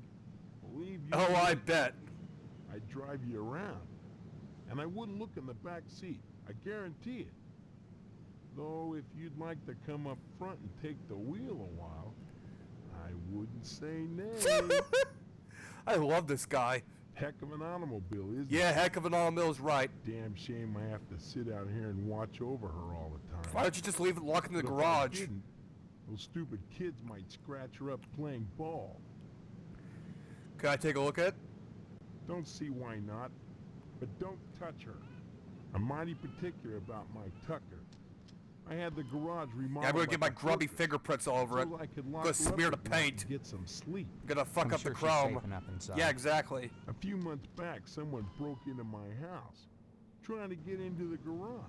Believe you Oh, me, I bet. I'd drive you around. And I wouldn't look in the back seat. I guarantee it. Though if you'd like to come up front and take the wheel a while, I wouldn't say nay. I love this guy. Heck of an automobile, isn't Yeah, it? heck of an automobile's right. Damn shame I have to sit out here and watch over her all the time. Why don't you just leave it locked in the But if I garage? didn't, those stupid kids might scratch her up playing ball. Can I take a look at it? Don't see why not, but don't touch her. I'm mighty particular about my Tucker. I had the garage remodeled. Yeah, I'm gonna get my like a grubby fortress, fingerprints all over it. so I could lock Gonna her up smear the at night paint. and get some sleep. Gonna fuck I'm up sure the she's chrome. safe enough inside. Yeah, exactly. A few months back, someone broke into my house, trying to get into the garage.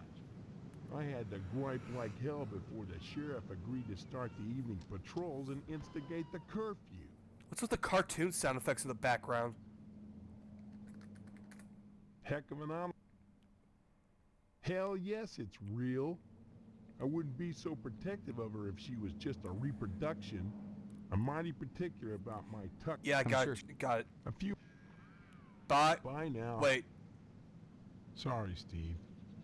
I had to gripe like hell before the sheriff agreed to start the evening patrols and instigate the curfew. What's with the cartoon sound effects in the background? Heck of an honor. Hell yes, it's real. I wouldn't be so protective of her if she was just a reproduction. I'm mighty particular about my Tucker. Yeah, I I'm got sure it. Got it. A few. Bye. Bye now. Wait. Sorry, Steve.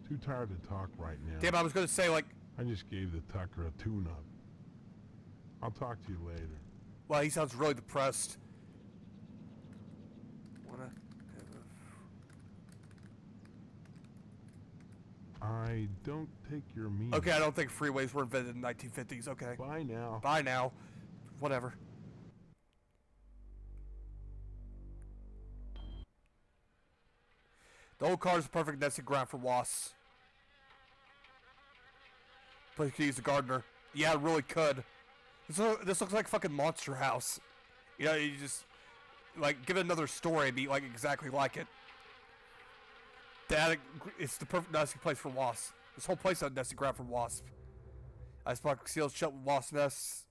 Too tired to talk right now. Damn, I was gonna say, like, I just gave the Tucker a tune-up. I'll talk to you later. well, he sounds really depressed. Wanna... I don't take your meaning. Okay, I don't think freeways were invented in the 1950s. Okay. Bye now. Bye now. Whatever. The old car is the perfect nesting ground for wasps. Place could use a gardener. Yeah, it really could. This looks like fucking Monster House. You know, you just like give it another story and be like exactly like it. The attic, it's the perfect nesting place for wasps. This whole place is a nesting ground for wasps. Ice block sealed shut with wasp nests.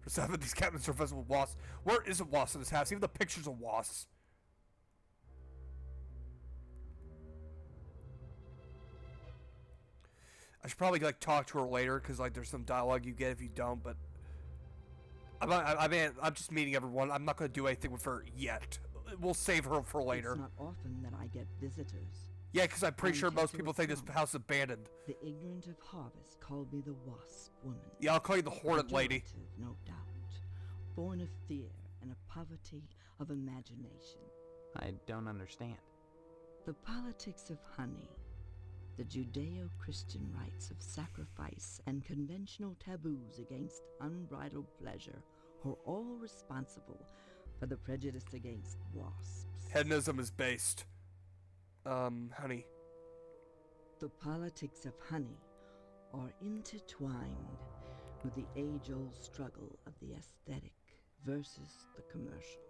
For 7, these cabinets are infested with wasps. Where isn't wasps in this house? Even the pictures of wasps. I should probably like talk to her later because like there's some dialogue you get if you don't. But I'm just meeting everyone. I'm not going to do anything with her yet. We'll save her for later. It's not often that I get visitors. Yeah, because I'm pretty sure most to people think this some, house is abandoned. The ignorant of harvest call me the wasp woman. Yeah, I'll call you the hornet lady. Pejorative, no doubt. Born of fear and a poverty of imagination. I don't understand. The politics of honey, the Judeo-Christian rites of sacrifice and conventional taboos against unbridled pleasure are all responsible for the prejudice against wasps. Hedonism is based. Honey. The politics of honey are intertwined with the age-old struggle of the aesthetic versus the commercial.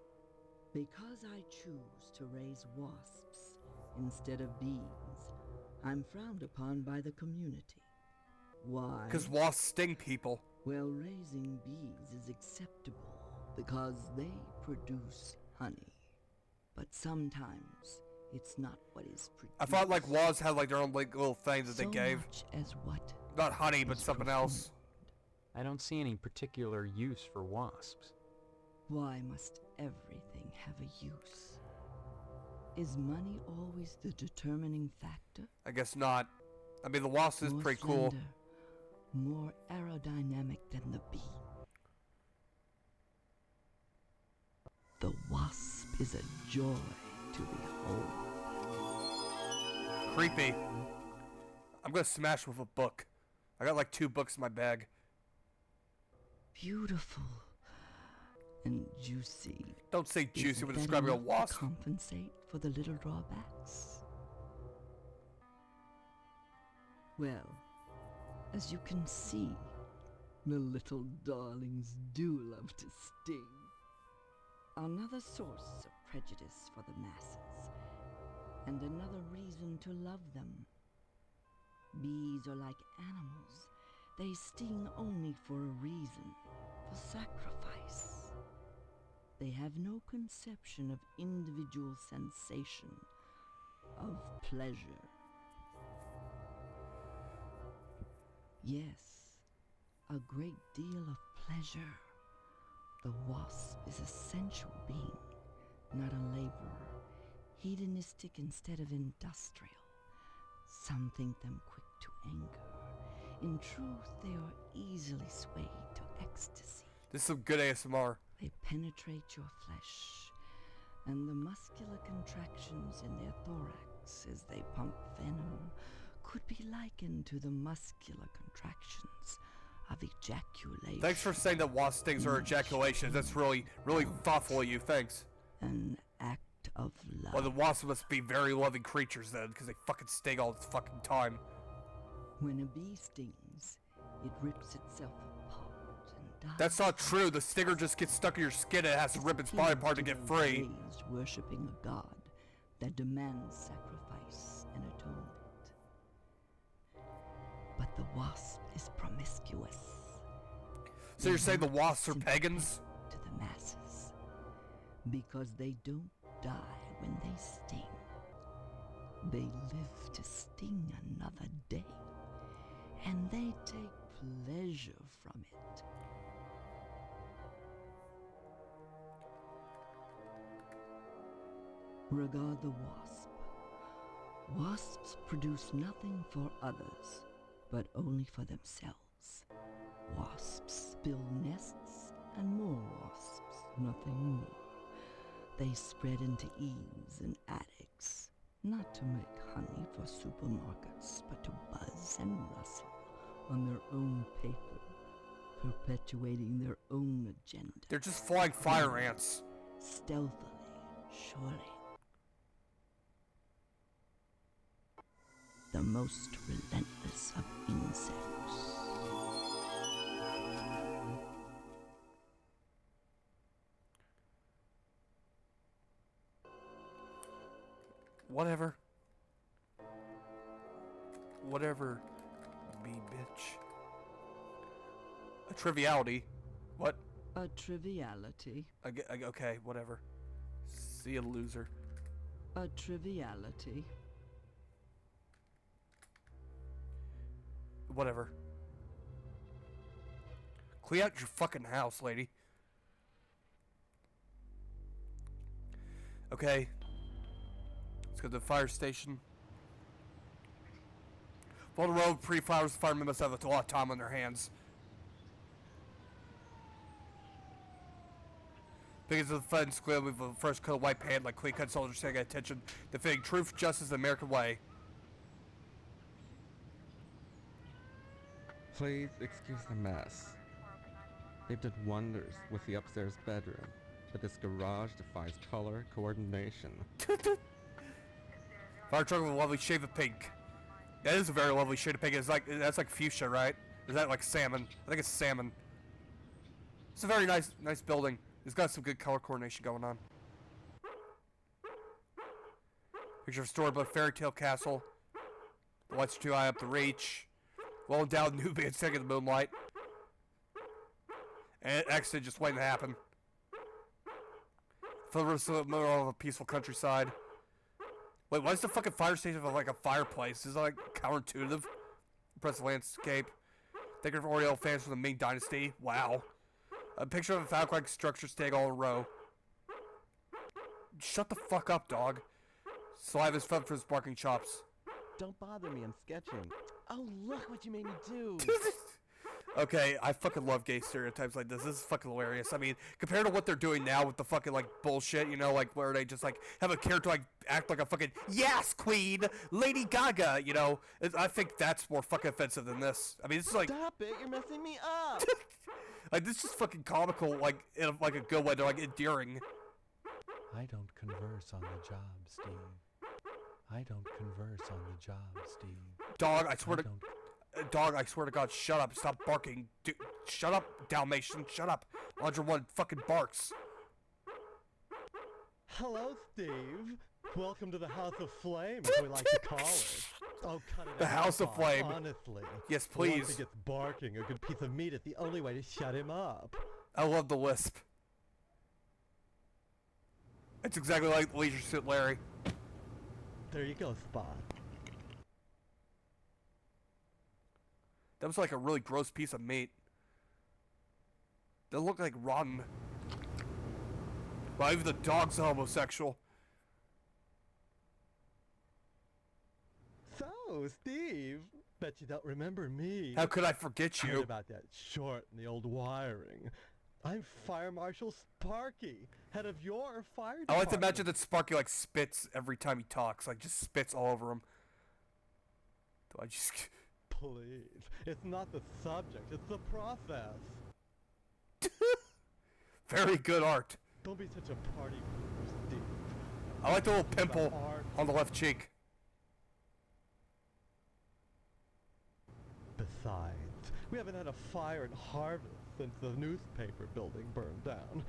Because I choose to raise wasps instead of bees, I'm frowned upon by the community. Why? Because wasps sting people. Well, raising bees is acceptable because they produce honey. But sometimes it's not what is produced. I thought like wasps had like their own like little things that so they gave. Much as what Not honey, but something else. I don't see any particular use for wasps. Why must everything have a use? Is money always the determining factor? I guess not. I mean, the wasp is More pretty cool. slender, more aerodynamic than the bee. The wasp is a joy to behold. Creepy. I'm gonna smash with a book. I got like 2 books in my bag. Beautiful and juicy. Don't say juicy Isn't when that describing a enough to wasp. compensate for the little drawbacks? Well, as you can see, the little darlings do love to sting. Another source of prejudice for the masses, and another reason to love them. Bees are like animals. They sting only for a reason, for sacrifice. They have no conception of individual sensation, of pleasure. Yes, a great deal of pleasure. The wasp is a sensual being, not a laborer, hedonistic instead of industrial. Some think them quick to anger. In truth, they are easily swayed to ecstasy. This is some good ASMR. They penetrate your flesh, and the muscular contractions in their thorax as they pump venom could be likened to the muscular contractions of ejaculation. Thanks for saying that wasp stings are ejaculations. That's really, really thoughtful of you. Thanks. An act of love. Well, the wasps must be very loving creatures then, because they fucking sting all the fucking time. When a bee stings, it rips itself apart and dies. That's not true. The stinger just gets stuck in your skin and it has to rip its body apart to get free. Raised worshipping a god that demands sacrifice and atonement. But the wasp is promiscuous. So you're saying the wasps are pagans? To the masses. Because they don't die when they sting. They live to sting another day. And they take pleasure from it. Regard the wasp. Wasps produce nothing for others, but only for themselves. Wasps build nests and more wasps, nothing more. They spread into eaves and attics, not to make honey for supermarkets, but to buzz and rustle on their own paper, perpetuating their own agenda. They're just flying fire ants. Stealthily, surely. The most relentless of insects. Whatever. Whatever, me bitch. A triviality. What? A triviality. Okay, whatever. See you, loser. A triviality. Whatever. Clean out your fucking house, lady. Okay. Let's go to the fire station. Follow the road, pretty flowers, the firemen must have a lot of time on their hands. Because of the fun square with a fresh cut of white paint like clean cut soldiers saying attention, defending truth, justice, the American way. Please excuse the mess. They've done wonders with the upstairs bedroom, but this garage defies color coordination. Fire truck with a lovely shade of pink. That is a very lovely shade of pink. It's like, that's like fuchsia, right? Is that like salmon? I think it's salmon. It's a very nice building. It's got some good color coordination going on. Picture of stored above fairy tale castle. The lights are too high up to reach. Well endowed Nubian sitting in the moonlight. And accident just waiting to happen. For the middle of a peaceful countryside. Wait, why is the fucking fire station like a fireplace? Is that like counterintuitive? Impressive landscape. Thank you for Oriole fans from the Ming Dynasty. Wow. A picture of a falcon-like structure staying all in a row. Shut the fuck up, dog. Saliva's fun for his barking chops. Don't bother me, I'm sketching. Oh, look what you made me do. Okay, I fucking love gay stereotypes like this. This is fucking hilarious. I mean, compared to what they're doing now with the fucking, like, bullshit, you know, like, where they just, like, have a character, like, act like a fucking, yes, queen, Lady Gaga, you know? I think that's more fucking offensive than this. I mean, this is like... Stop it, you're messing me up! Like, this is fucking comical, like, in a, like, a good way. They're, like, endearing. I don't converse on the job, Steve. I don't converse on the job, Steve. Dog, I swear to... Dog, I swear to God, shut up. Stop barking. Dude, shut up, Dalmatian. Shut up. Audra one fucking barks. Hello, Steve. Welcome to the House of Flame, as we like to call it. Oh, cut it out. The House of Flame. Honestly. Yes, Once please. he gets barking, a good piece of meat is the only way to shut him up. I love the lisp. It's exactly like Leisure Suit Larry. There you go, Spot. That was like a really gross piece of meat. That looked like rotten. Well, even the dog's homosexual. So, Steve, bet you don't remember me. How could I forget you? What about that short and the old wiring? I'm Fire Marshal Sparky, head of your fire department. I like to imagine that Sparky like spits every time he talks, like just spits all over him. Do I just... Please, it's not the subject, it's the process. Very good art. Don't be such a party pooper, Steve. I like the little pimple on the left cheek. Besides, we haven't had a fire in Harvest since the newspaper building burned down.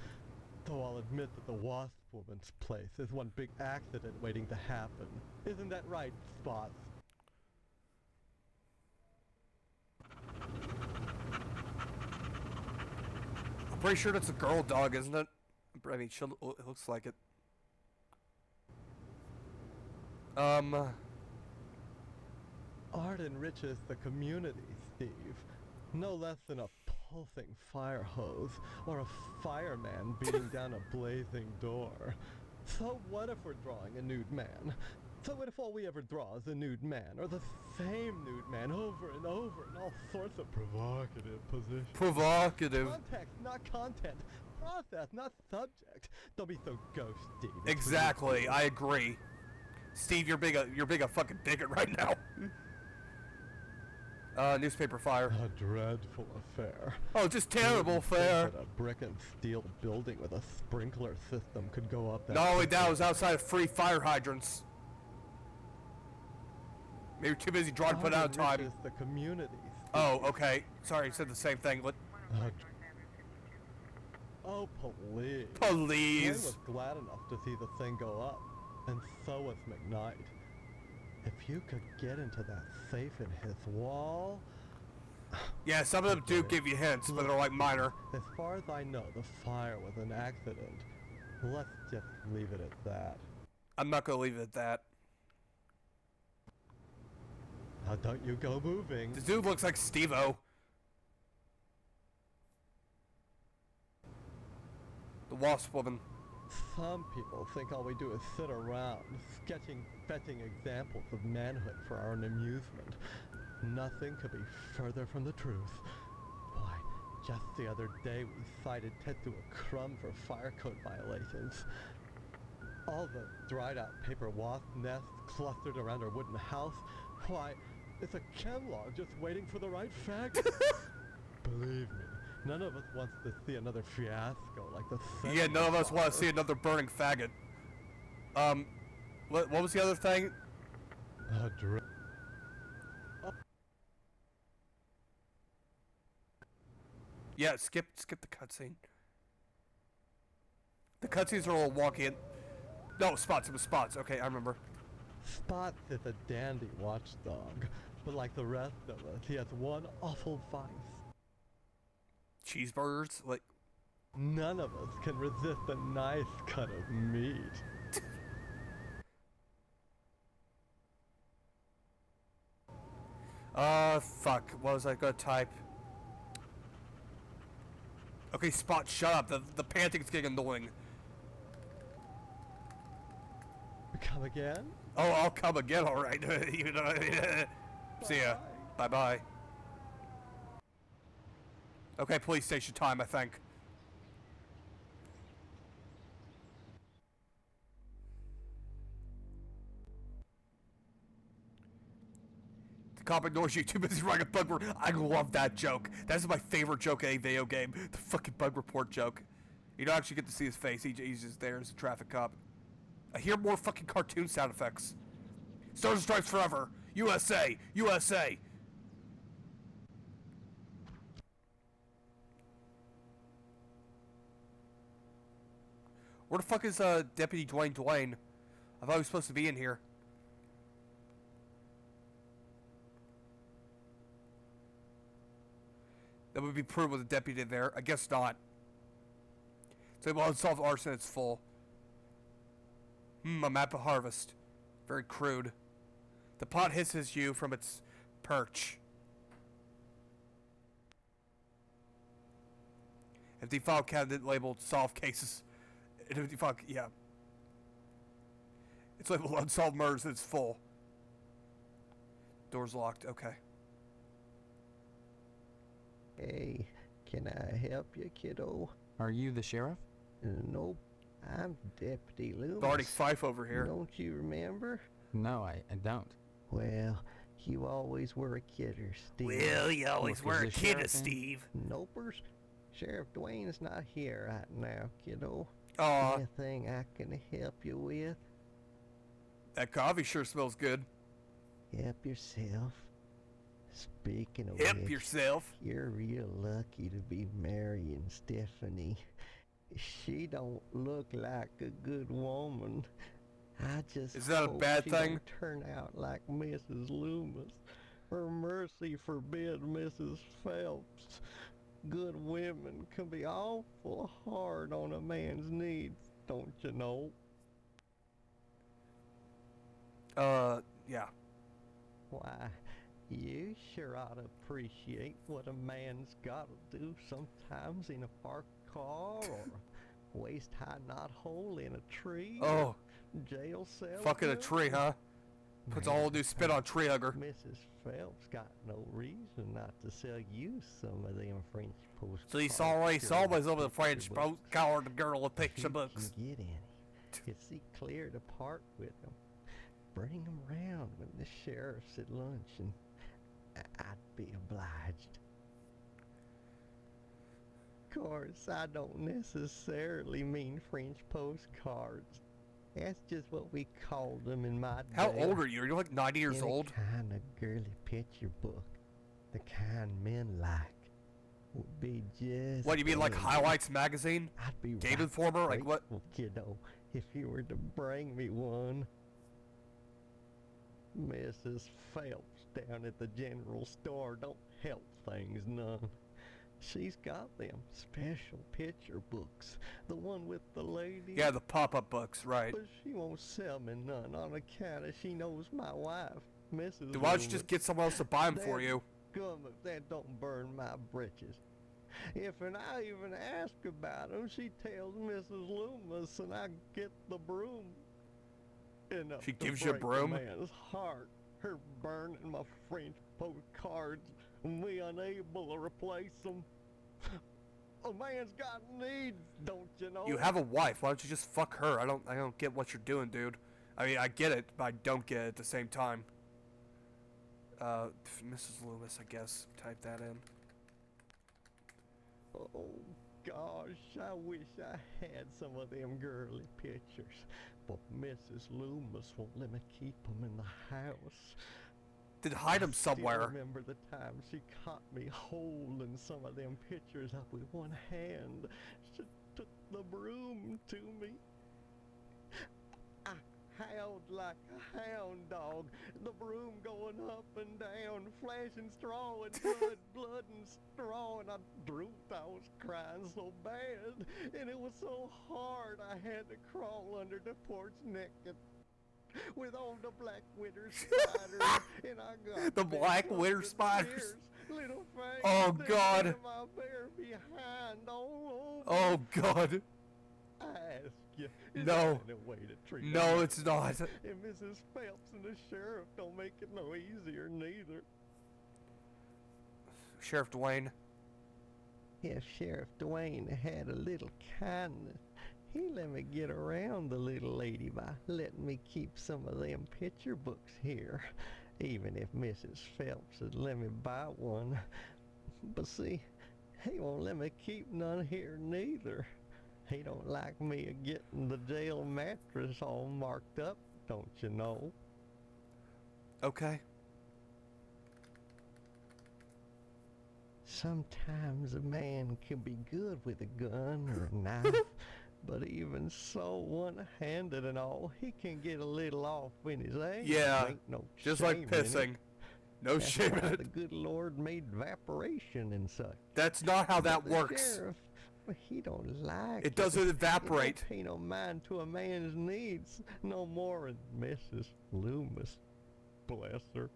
Though I'll admit that the Wasp Woman's place is one big accident waiting to happen. Isn't that right, Spots? I'm pretty sure that's a girl dog, isn't it? I mean, it looks like it. Art enriches the community, Steve. No less than a pulsing fire hose or a fireman beating down a blazing door. So what if we're drawing a nude man? So what if all we ever draw is a nude man, or the same nude man over and over in all sorts of provocative positions? Provocative. Context, not content. Process, not subject. Don't be so ghosty. Exactly, I agree. Steve, you're being a fucking bigot right now. Newspaper fire. A dreadful affair. Oh, just terrible affair. That a brick and steel building with a sprinkler system could go up that. Not only that, it was outside of free fire hydrants. Maybe you're too busy drawing to put out time. The community. Oh, okay. Sorry, I said the same thing. What? Oh, please. Please. I was glad enough to see the thing go up. And so is McKnight. If you could get into that safe in his wall... Yeah, some of them do give you hints, but they're like minor. As far as I know, the fire was an accident. Let's just leave it at that. I'm not gonna leave it at that. Now don't you go moving. This dude looks like Steve-O. The wasp woman. Some people think all we do is sit around, fetching examples of manhood for our own amusement. Nothing could be further from the truth. Why, just the other day we cited Tetsu a crumb for fire code violations. All the dried out paper wasp nests clustered around our wooden house. Why, it's a chemlog just waiting for the right fact. Believe me, none of us wants to see another fiasco like the Yeah, none of us want to see another burning faggot. What was the other thing? Yeah, skip the cutscene. The cutscenes are a little wonky. No, Spots. It was Spots. Okay, I remember. Spots is a dandy watchdog, but like the rest of us, he has one awful vice. Cheeseburgers? Like... None of us can resist a nice cut of meat. Fuck. What was I gonna type? Okay, Spot, shut up. The panting's getting annoying. Come again? Oh, I'll come again, alright. See ya. Bye-bye. Okay, police station time, I think. The cop ignores you, too busy writing a bug report. I love that joke. That's my favorite joke in a video game. The fucking bug report joke. You don't actually get to see his face. He's just there as a traffic cop. I hear more fucking cartoon sound effects. Stars and Stripes forever. USA. USA. Where the fuck is Deputy Dwayne? I thought he was supposed to be in here. That would be proved with a deputy there. I guess not. So well, unsolved arson, it's full. A map of harvest. Very crude. The pot hisses you from its perch. Empty file cabinet labeled solved cases. Empty file, yeah. It's labeled unsolved murders and it's full. Door's locked, okay. Hey, can I help you, kiddo? Are you the sheriff? Nope, I'm Deputy Loomis. Barney Fife over here. Don't you remember? No, I don't. Well, you always were a kidder, Steve. Well, you always were a kidder, Steve. Nopers, Sheriff Dwayne's not here right now, kiddo. Aw. Anything I can help you with? That coffee sure smells good. Help yourself. Speaking of Help which, yourself. You're real lucky to be marrying Stephanie. She don't look like a good woman. I just Is that a hope bad she thing? don't turn out like Mrs. Loomis. For mercy forbid Mrs. Phelps. Good women can be awful hard on a man's needs, don't you know? Yeah. Why, you sure ought to appreciate what a man's gotta do sometimes in a parked car, or a waist-high knothole in a tree. Oh. Jail cell. Fucking a tree, huh? Puts a whole new spin on tree hugger. Mrs. Phelps got no reason not to sell you some of them French postcards. So he's always over the French boat, colored the girl a picture books. You get any. You see clear to part with them. Bring them round when the sheriff's at lunch, and I'd be obliged. Of course, I don't necessarily mean French postcards. That's just what we called them in my day. How old are you? You're like 90 years Any old? kind of girly picture book, the kind men like, would be just... What, you mean like dandy. Highlights magazine? I'd be Game right Informer? Like what? grateful, kiddo, if you were to bring me one. Mrs. Phelps down at the general store don't help things none. She's got them special picture books, the one with the lady. Yeah, the pop-up books, right. But she won't sell me none on account of she knows my wife, Mrs. Then why don't you Loomis. just get someone else to buy them for you? Gum if that don't burn my britches. If and I even ask about 'em, she tells Mrs. Loomis and I get the broom. Enough She to gives you a break broom? man's heart. Her burning my French postcards and me unable to replace them. A man's got needs, don't you know? You have a wife. Why don't you just fuck her? I don't get what you're doing, dude. I mean, I get it, but I don't get it at the same time. Mrs. Loomis, I guess. Type that in. Oh, gosh, I wish I had some of them girly pictures. But Mrs. Loomis won't let me keep 'em in the house. Then hide them somewhere. I remember the time she caught me holding some of them pictures up with one hand. She took the broom to me. I howled like a hound dog, the broom going up and down, flashing straw and blood, blood and straw, and I drooped. I was crying so bad, and it was so hard I had to crawl under the porch naked. With all the black winter spiders, and I got The black winter spiders. tears, little fangs Oh, sticking God. in my bare behind all over. Oh, God. I ask you, is No. that a way to treat No, a man? it's not. And Mrs. Phelps and the sheriff don't make it no easier neither. Sheriff Dwayne. If Sheriff Dwayne had a little kindness, he let me get around the little lady by letting me keep some of them picture books here, even if Mrs. Phelps would let me buy one. But see, he won't let me keep none here neither. He don't like me a getting the jail mattress all marked up, don't you know? Okay. Sometimes a man can be good with a gun or a knife, but even so, one-handed and all, he can get a little off in his anger. Yeah, Ain't no just like shame in it. pissing. No That's shame in why it. The good Lord made evaporation and such. That's not how that But the works. sheriff, he don't like It doesn't evaporate. He don't pay no mind to a man's needs no more than Mrs. Loomis. Bless her.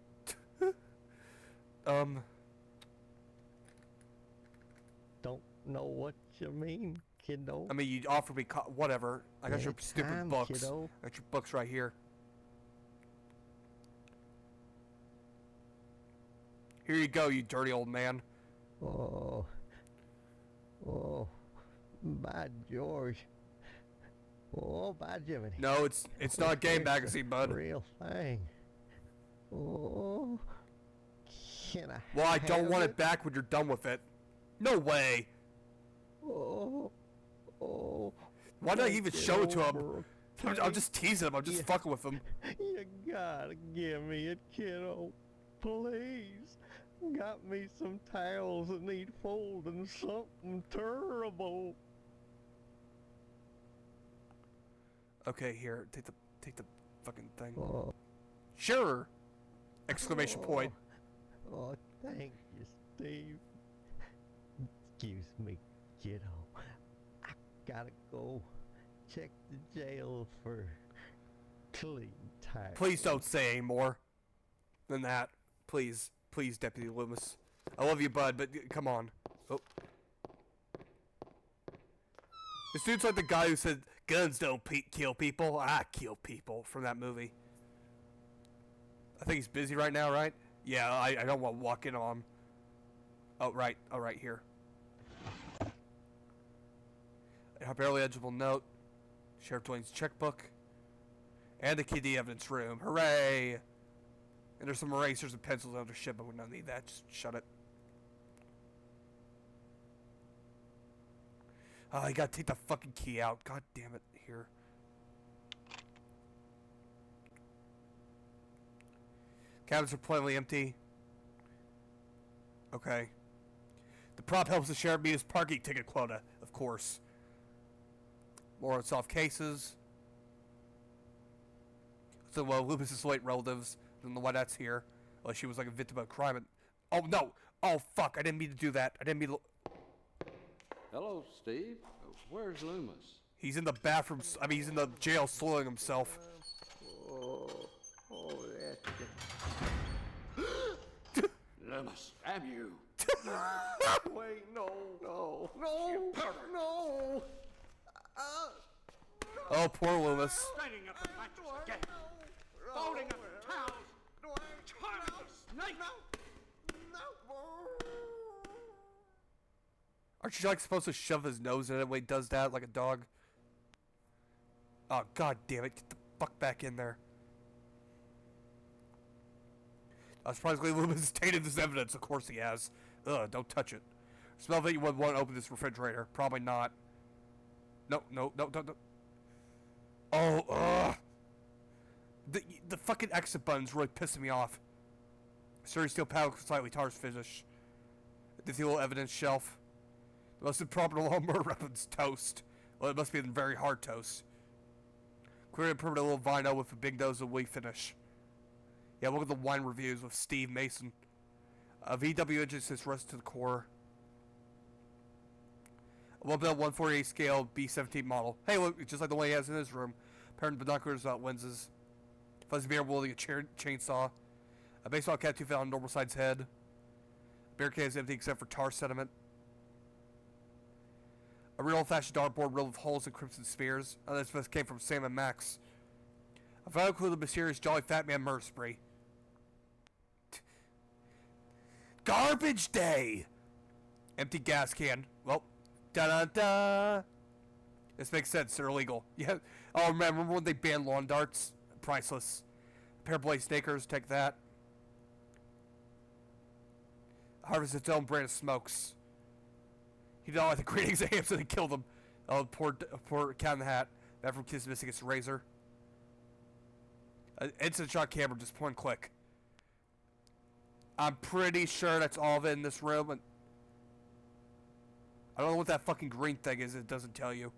Don't know what you mean, kiddo. I mean, you offered me whatever. I got your stupid Anytime, books. kiddo. I got your books right here. Here you go, you dirty old man. Oh, by George. Oh, by Jiminy. No, it's not a game magazine, bud. Real thing. Oh, can I? Well, I don't have want it back when you're done with it. No way. Oh. Why not don't even get show it to him? over I'm just teasing him. I'm just fucking with him. You gotta give me it, kiddo. Please. Got me some towels that need folding, something terrible. Okay, here, take the fucking thing. Oh. Sure! Exclamation point. Oh, thank you, Steve. Excuse me, kiddo. I gotta go check the jail for clean towels. Please don't say any more than that. Please. Please, Deputy Loomis. I love you, bud, but come on. Oh. This dude's like the guy who said, guns don't kill people. I kill people from that movie. I think he's busy right now, right? Yeah, I don't want to walk in on him. Oh, right. Oh, right here. A barely legible note. Sheriff Dwayne's checkbook. And the kidney evidence room. Hooray! And there's some erasers and pencils under shit, but we don't need that. Just shut it. Oh, you gotta take the fucking key out. God damn it. Here. Cabins are plainly empty. Okay. The prop helps the sheriff meet his parking ticket quota, of course. More unsolved cases. to Loomis's late relatives. I don't know why that's here. Unless she was like a victim of a crime. And, oh no! Oh fuck! I didn't mean to do that. I didn't mean to. Hello, Steve. Where's Loomis? He's in the bathroom. I mean, he's in the jail soiling himself. Loomis, damn you! Wait, no. You pervert. No. Oh, poor Loomis. Straining up the mattress again. Folding up the towels. Charming the snake. Aren't you like supposed to shove his nose in it when he does that like a dog? Oh god damn it! Get the fuck back in there. Surprisingly, Loomis has tainted this evidence. Of course he has. Ugh, don't touch it. Smell that you would want to open this refrigerator. Probably not. No. Oh, ugh. The fucking exit button's really pissing me off. Sturdy steel panel slightly tar's finish. The little evidence shelf. The most improper murder weapons toast. Well, it must be a very hard toast. Clearly permanent little vinyl with a big nose of wee finish. Yeah, look at the wine reviews with Steve Mason. VW engine is rusted to the core. A 148 scale B-17 model. Hey, look, just like the one he has in his room. Pair of binoculars without lenses. Fuzzy bear wielding a chainsaw. A baseball cap tooth on a normal size head. Barricade is empty except for tar sediment. A real old-fashioned dartboard riddled with holes and crimson spears. Oh, this came from Sam and Max. A final clue to the mysterious Jolly Fat Man murder spree. Garbage day! Empty gas can. Well, da-da-da! This makes sense. They're illegal. Yeah. Oh, man, remember when they banned lawn darts? Priceless. A pair of Blaze Snakers. Take that. Harvest its own brand of smokes. He did all the great exams and killed them. Oh, poor cat in the hat. That from Kiss missing its razor. Instant shot camera, just point click. I'm pretty sure that's all of it in this room. And I don't know what that fucking green thing is. It doesn't tell you.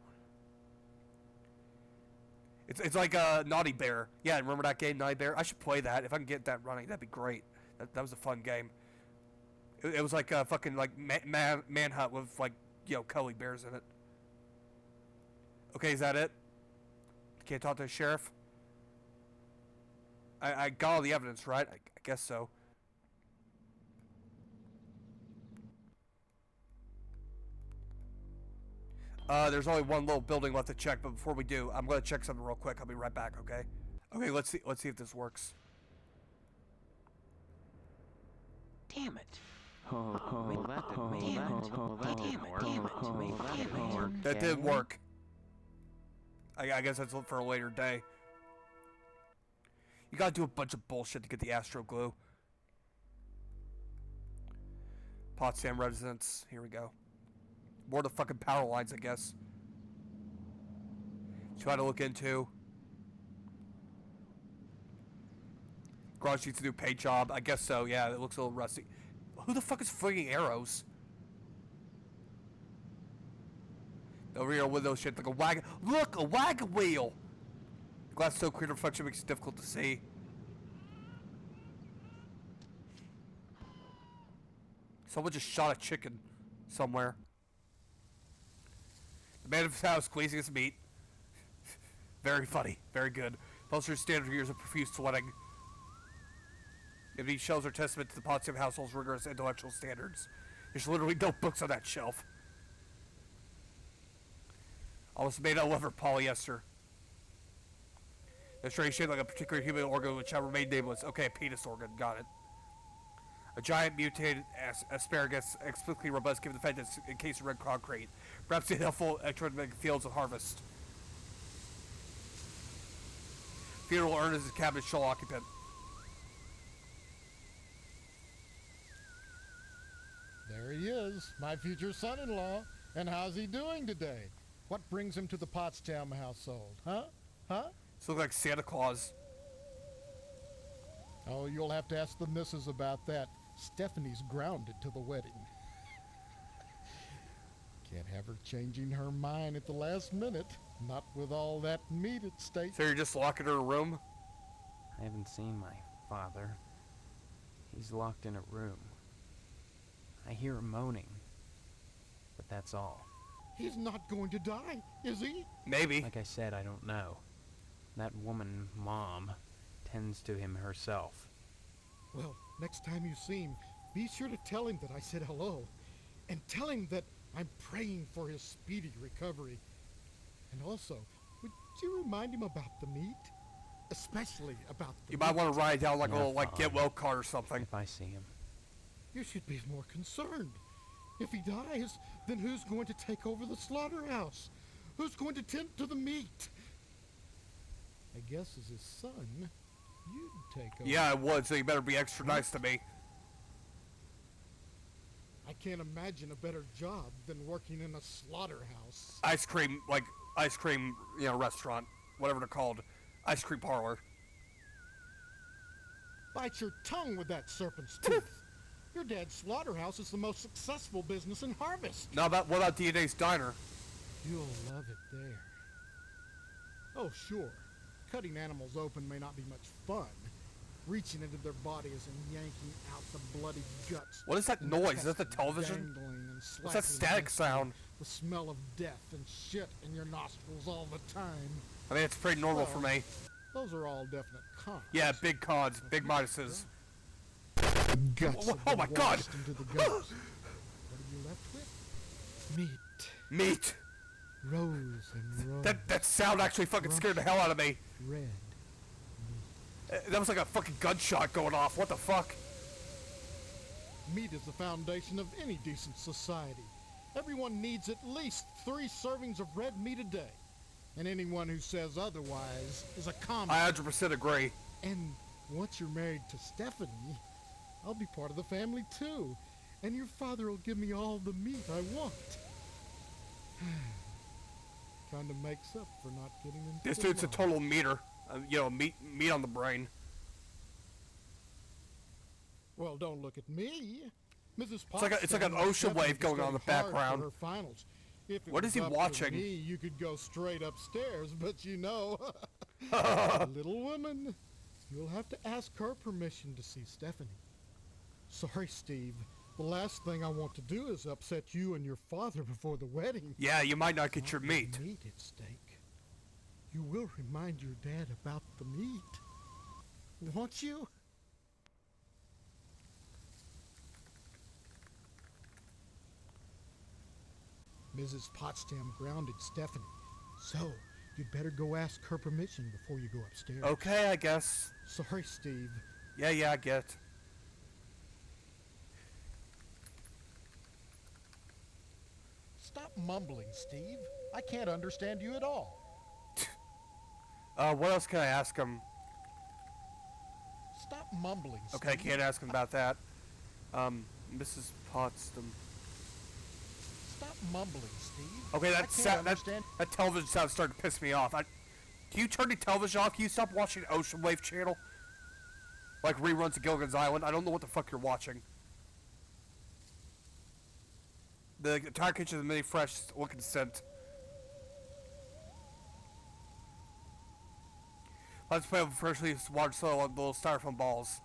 It's like a Naughty Bear. Yeah, remember that game, Naughty Bear? I should play that. If I can get that running, that'd be great. That was a fun game. It was like a fucking like manhunt with like, you know, cuddly bears in it. Okay, is that it? Can't talk to the sheriff? I got all the evidence, right? I guess so. There's only one little building left to check, but before we do, I'm gonna check something real quick. I'll be right back, okay? Okay, let's see if this works. Damn it. That didn't work. I guess that's for a later day. You gotta do a bunch of bullshit to get the Astro glue. Potsdam residence. Here we go. More of the fucking power lines, I guess. Try to look into. Garage needs to do a paint job. I guess so, yeah. It looks a little rusty. Who the fuck is flinging arrows? No rear window shit like a wagon. Look, a wagon wheel! Glass so clear reflection makes it difficult to see. Someone just shot a chicken somewhere. The man of his house squeezing his meat. Very funny. Very good. Poster standard years of profuse sweating. If these shelves are testament to the Potsdam household's rigorous intellectual standards. There's literally no books on that shelf. Almost made out of leather polyester. They're shaped like a particular human organ which shall remain nameless. Okay, a penis organ. Got it. A giant mutated asparagus, explicitly robust given the fact that it's encased in red concrete. Perhaps the helpful electromagnetic fields of harvest. Funeral urn is his cabinet shell occupant. There he is, my future son-in-law. And how's he doing today? What brings him to the Potsdam household, huh? Huh? This looks like Santa Claus. Oh, you'll have to ask the missus about that. Stephanie's grounded to the wedding. Can't have her changing her mind at the last minute. Not with all that meat at stake. So you're just locking her in a room? I haven't seen my father. He's locked in a room. I hear him moaning, but that's all. He's not going to die, is he? Maybe. Like I said, I don't know. That woman, Mom, tends to him herself. Well, next time you see him, be sure to tell him that I said hello. And tell him that I'm praying for his speedy recovery. And also, would you remind him about the meat? Especially about the You might want to ride down like a Yeah, little, like, fine. get well card or something. If I see him. You should be more concerned. If he dies, then who's going to take over the slaughterhouse? Who's going to tend to the meat? I guess as his son, you'd take over. Yeah, I would, so you better be extra nice to me. I can't imagine a better job than working in a slaughterhouse. Ice cream, restaurant. Whatever they're called. Ice cream parlor. Bite your tongue with that serpent's tooth. Your dad's slaughterhouse is the most successful business in Harvest. Now, what about DNA's Diner? You'll love it there. Oh, sure. Cutting animals open may not be much fun. Reaching into their bodies and yanking out the bloody guts. What is that and the noise? Is that the intestines television? dangling and What's that slicing static against you. sound? The smell of death and shit in your nostrils all the time. I mean, it's pretty normal for me. Those are all definite cons. Yeah, big cons, big minuses. Guts Oh, have oh been my God! washed into the guts. What are you left with? Meat. Meat! Rows and rows. That sound actually fucking scared the hell out of me. Red. That was like a fucking gunshot going off. What the fuck? Meat is the foundation of any decent society. Everyone needs at least 3 servings of red meat a day. And anyone who says otherwise is a commie. I 100% agree. And once you're married to Stephanie, I'll be part of the family too. And your father will give me all the meat I want. Kinda makes up for not getting into This the dude's a law. total meter. Meat on the brain. Well, don't look at me. Mrs. It's like an ocean wave going on in the background. Her finals. If it What was is he up to watching? Me, you could go straight upstairs, but you know, little woman, you'll have to ask her permission to see Stephanie. Sorry, Steve. The last thing I want to do is upset you and your father before the wedding. Yeah, you might not get your meat. Meat at stake. You will remind your dad about the meat, won't you? Mrs. Potsdam grounded Stephanie, so you'd better go ask her permission before you go upstairs. Okay, I guess. Sorry, Steve. Yeah, I get it. Stop mumbling, Steve. I can't understand you at all. What else can I ask him? Stop mumbling, Steve. Okay, can't ask him about that. Mrs. Potsdam. Stop mumbling, Steve. Okay, understand. that television sound's starting to piss me off. Can you turn the television off? Can you stop watching Ocean Wave channel? Like reruns of Gilligan's Island? I don't know what the fuck you're watching. The entire kitchen is mini fresh looking scent. Let's play with freshly watered soil on little styrofoam balls.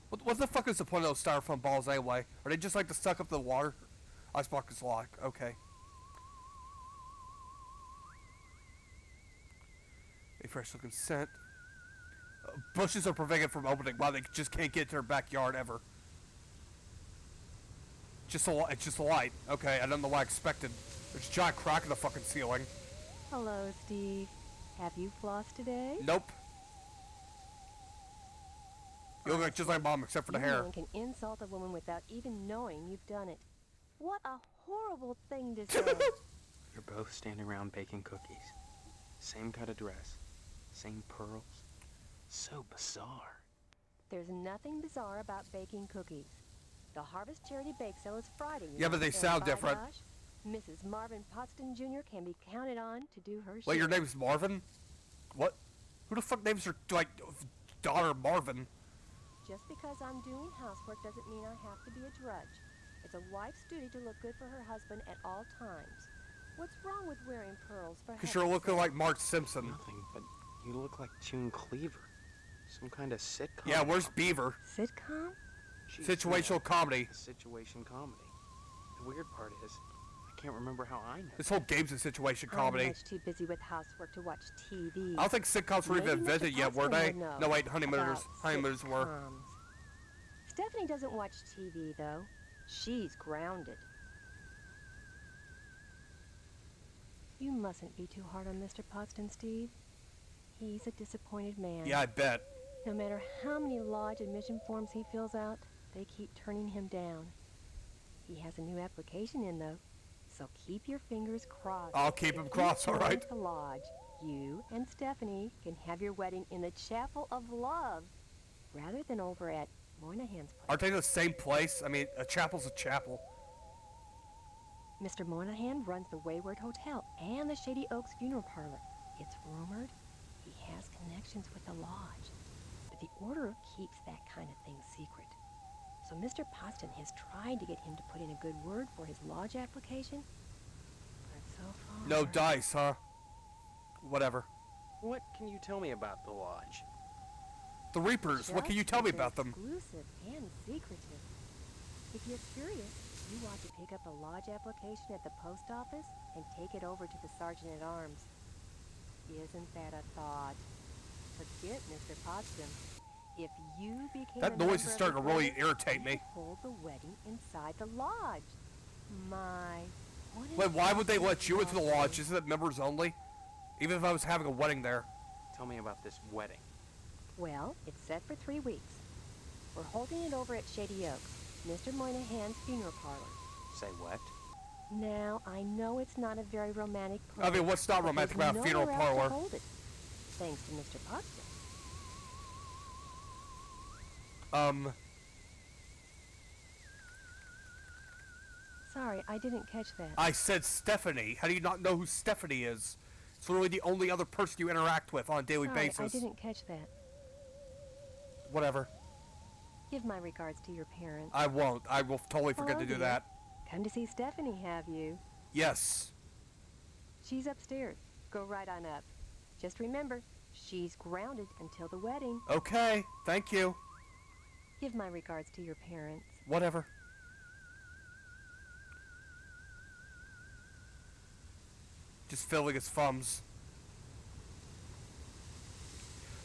What the fuck is the point of those styrofoam balls anyway? Are they just like to suck up the water? Ice bucket's locked. Okay. A fresh looking scent. Bushes are prevented from opening. Wow, they just can't get to their backyard ever. It's just a light. Okay, I don't know what I expected. There's a giant crack in the fucking ceiling. Hello, Steve. Have you flossed today? Nope. You look like just like Mom, except for the hair. No one can insult a woman without even knowing you've done it. What a horrible thing to say. You're both standing around baking cookies. Same cut of dress. Same pearls. So bizarre. There's nothing bizarre about baking cookies. The Harvest Charity Bake Sale is Friday. Yeah, but they and sound by different. gosh, Mrs. Marvin Potsdam Jr. can be counted on to do her Wait, your share. name's Marvin? What? Who the fuck names her, daughter Marvin? Just because I'm doing housework doesn't mean I have to be a drudge. It's a wife's duty to look good for her husband at all times. What's wrong with wearing pearls for Because you're looking like Mark Simpson. Nothing, but you look like June Cleaver. Some kind of sitcom. Yeah, where's Beaver? Sitcom? Jeez, Situational yeah, comedy. a situation comedy. The weird part is, I can't remember how I know. This whole game's a situation I'm comedy. much too busy with housework to watch TV. I don't think sitcoms were even Maybe Mr. invented yet, were Poston they? would know No, wait, honeymooners. about Honeymooners were. sitcoms. Stephanie doesn't watch TV, though. She's grounded. You mustn't be too hard on Mr. Poston, Steve. He's a disappointed man. Yeah, I bet. No matter how many lodge admission forms he fills out, they keep turning him down. He has a new application in, though, so keep your fingers crossed. I'll keep them crossed, all right? At the lodge, you and Stephanie can have your wedding in the Chapel of Love, rather than over at Moynihan's place. Aren't they the same place? I mean, a chapel's a chapel. Mr. Moynihan runs the Wayward Hotel and the Shady Oaks Funeral Parlor. It's rumored he has connections with the lodge, but the order keeps that kind of thing secret. So Mr. Poston has tried to get him to put in a good word for his lodge application, but so far... No dice, huh? Whatever. What can you tell me about the lodge? The Reapers, what can you tell me about them? Exclusive and secretive. If you're curious, you ought to pick up a lodge application at the post office and take it over to the sergeant-at-arms. Isn't that a thought? Forget Mr. Poston. If you became That noise is starting to really irritate me. hold the wedding inside the lodge. My... Wait, why would they let you into the lodge? Isn't it members only? Even if I was having a wedding there. Tell me about this wedding. Well, it's set for 3 weeks. We're holding it over at Shady Oaks, Mr. Moynihan's funeral parlor. Say what? Now, I know it's not a very romantic place. I mean, what's not romantic about a funeral nowhere else parlor? to hold it, thanks to Mr. Poston. Sorry, I didn't catch that. I said Stephanie. How do you not know who Stephanie is? It's literally the only other person you interact with on a daily Sorry, basis. I didn't catch that. Whatever. Give my regards to your parents. I won't. I will totally forget Hello, to do dear. that. Come to see Stephanie, have you? Yes. She's upstairs. Go right on up. Just remember, she's grounded until the wedding. Okay. Thank you. Give my regards to your parents. Whatever. Just filling his thumbs.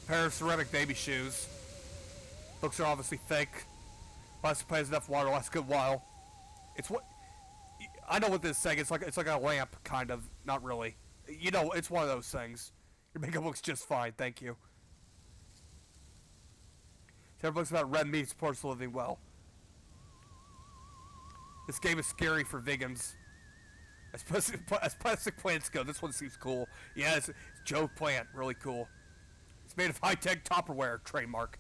Pair of ceramic baby shoes. Looks are obviously fake. Plus plays enough water lasts a good while. It's what I know what this is saying. It's like a lamp, kind of. Not really. You know, it's one of those things. Your makeup looks just fine, thank you. Sarah books about red meat supports living well. This game is scary for vegans. As plastic plants go, this one seems cool. Yeah, it's Joe Plant, really cool. It's made of high-tech Tupperware, trademark.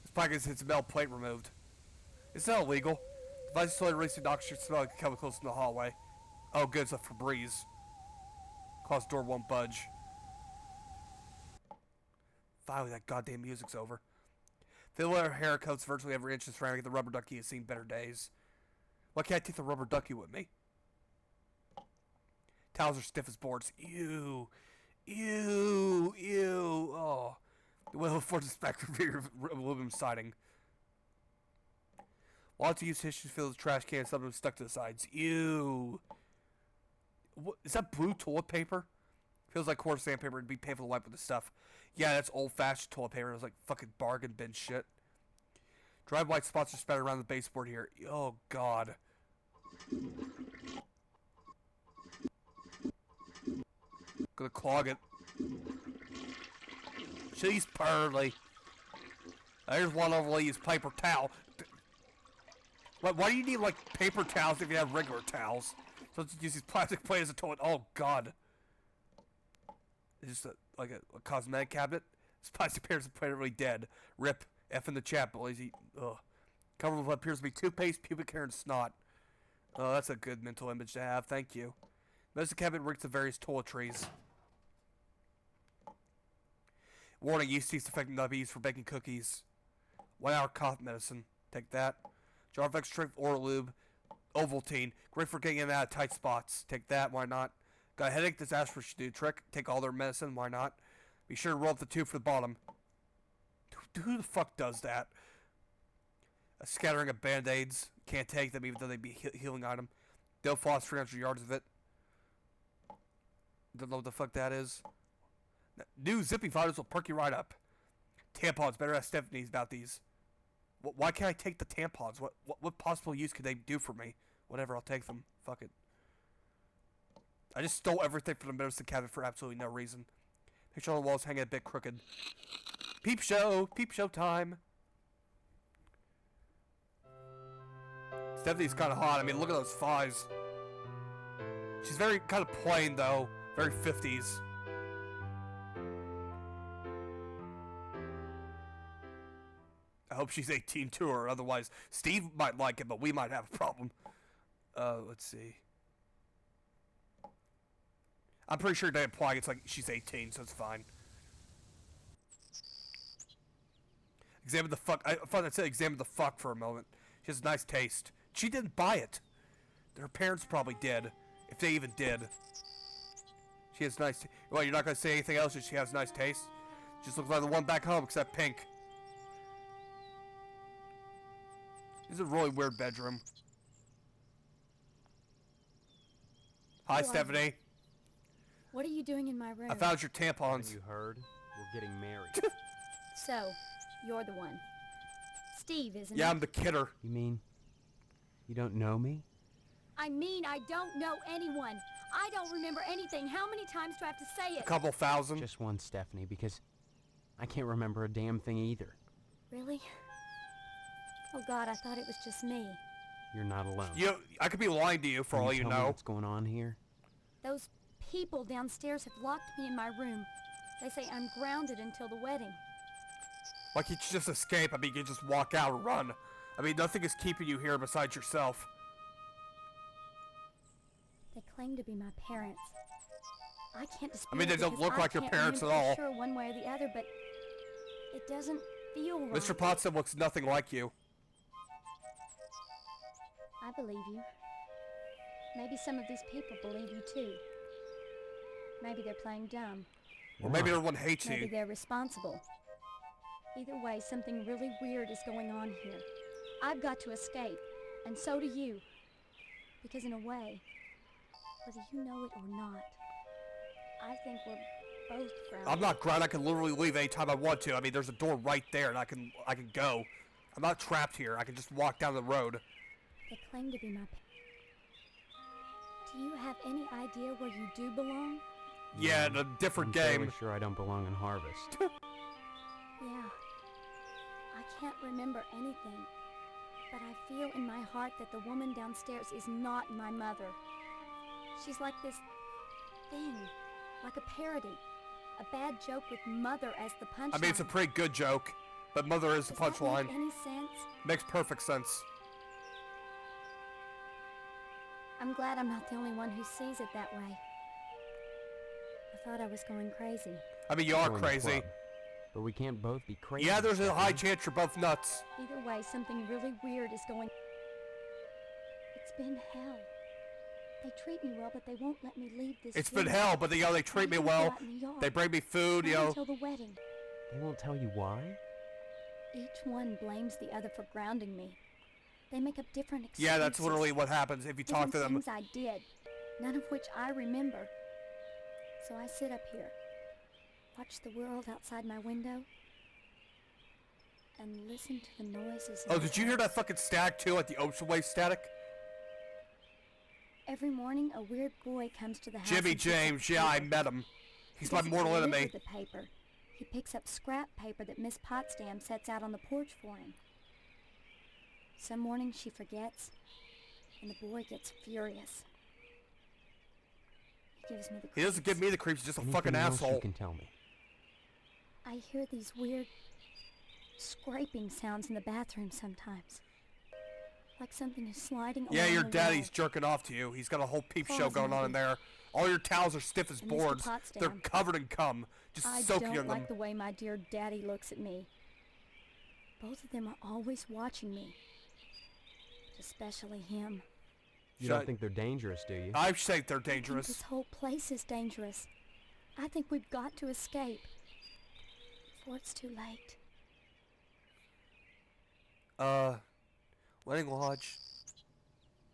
This package has its metal plate removed. It's not illegal. Device is slowly releasing noxious smell like chemicals in the hallway. Oh, good, it's a Febreze. Closed door won't budge. Finally, that goddamn music's over. Fiddler haircuts virtually every inch of ceramic. The rubber ducky has seen better days. Why can't I take the rubber ducky with me? Towels are stiff as boards. Ew. Ew. Ew. Oh. The will affords a spectrum for your aluminum siding. Lots of used tissues fill the trash can, some of them stuck to the sides. Ew. What, is that blue toilet paper? Feels like coarse sandpaper. It'd be painful to wipe with this stuff. Yeah, that's old-fashioned toilet paper. It was like fucking bargain bin shit. Dry white spots are spattered around the baseboard here. Oh, God. Gonna clog it. She's pearly. There's one overly used paper towel. Why do you need, like, paper towels if you have regular towels? So let's use these plastic plates as a toilet. Oh, God. It's just like a cosmetic cabinet. This plastic paper is apparently dead. Rip. F in the chat, boys. Ugh. Covered with what appears to be toothpaste, pubic hair, and snot. Oh, that's a good mental image to have. Thank you. Medicine cabinet reeks of various toiletries. Warning, yeast yeast affecting nubbies for baking cookies. 1 hour cough medicine. Take that. Jar of extra strength oral lube. Ovaltine. Great for getting in and out of tight spots. Take that. Why not? Got a headache? This aspirin should do the trick. Take all their medicine. Why not? Be sure to roll up the tube for the bottom. who the fuck does that? A scattering of band-aids. Can't take them even though they'd be a healing item. They'll floss 300 yards of it. Don't know what the fuck that is. New zipping fighters will perk you right up. Tampons. Better ask Stephanie's about these. Why can't I take the tampons? What possible use could they do for me? Whatever, I'll take them. Fuck it. I just stole everything from the medicine cabinet for absolutely no reason. Picture on the walls hanging a bit crooked. Peep show time. Stephanie's kind of hot. I mean, look at those thighs. She's very kind of plain though, very 50s. I hope she's 18 too, or otherwise Steve might like it, but we might have a problem. Let's see. I'm pretty sure they imply it's like she's 18, so it's fine. Examine the fuck. I thought I said examine the fuck for a moment. She has a nice taste. She didn't buy it. Her parents probably did, if they even did. She has nice. Well, you're not gonna say anything else. If she has nice taste. Just looks like the one back home, except pink. This is a really weird bedroom. Hi, Stephanie. What are you doing in my room? I found your tampons. Haven't you heard? We're getting married. So, you're the one. Steve, isn't it? Yeah, I'm the kidder. You mean you don't know me? I mean, I don't know anyone. I don't remember anything. How many times do I have to say it? A couple thousand. Just one, Stephanie, because I can't remember a damn thing either. Really? Oh God, I thought it was just me. You're not alone. I could be lying to you for all you tell me know. what's going on here? Those people downstairs have locked me in my room. They say I'm grounded until the wedding. Why can't you just escape? I mean, you just walk out or run. I mean, nothing is keeping you here besides yourself. They claim to be my parents. I can't dispute I mean, they don't because look I like your can't parents at remember all. for sure one way or the other, but it doesn't feel right. Mr. Potsdam looks nothing like you. I believe you. Maybe some of these people believe you too. Maybe they're playing dumb. Or maybe everyone hates Maybe you. they're responsible. Either way, something really weird is going on here. I've got to escape, and so do you. Because in a way, whether you know it or not, I think we're both grounded. I'm not grounded. I can literally leave anytime I want to. I mean, there's a door right there, and I can go. I'm not trapped here. I can just walk down the road. They claim to be my Do you have any idea where you do belong? Yeah, in a different I'm game. fairly sure I don't belong in Harvest. Yeah. I can't remember anything. But I feel in my heart that the woman downstairs is not my mother. She's like this thing, like a parody. A bad joke with mother as the punchline. I mean, it's a pretty good joke, but mother is the Does that punchline. make any sense? Makes perfect sense. I'm glad I'm not the only one who sees it that way. I thought I was going crazy. I mean, you are Join the crazy. club. But we can't both be crazy. Yeah, there's a high Stephanie. chance you're both nuts. Either way, something really weird is going. It's been hell. They treat me well, but they won't let me leave this. It's been room. hell, but they treat me Even well. out in the yard. They bring me food, Not until the wedding. They won't tell you why? Each one blames the other for grounding me. They make up different excuses. Yeah, that's literally what happens if you talk to them. Things I did, none of which I remember. So I sit up here, watch the world outside my window, and listen to the noises. Oh, did you hear that fucking static too, like the ocean wave static? Every morning, a weird boy comes to the house. Jimmy and picks up James, yeah, I paper. met him. He's He my doesn't mortal deliver enemy. the paper. He picks up scrap paper that Miss Potsdam sets out on the porch for him. Some mornings she forgets, and the boy gets furious. He gives me the He doesn't give me the creeps, he's just a fucking Anything else asshole. You can tell me. I hear these weird scraping sounds in the bathroom sometimes. Like something is sliding Yeah, along your the daddy's wall. jerking off to you. He's got a whole peep show Claws going in on in the- there. All your towels are stiff as And Mr. boards. They're Potsdam. covered in cum. Just I soaking don't in them. like the way my dear daddy looks at me. Both of them are always watching me. But especially him. You don't think they're dangerous, do you? I think they're I think dangerous. this whole place is dangerous. I think we've got to escape before it's too late. Wedding lodge.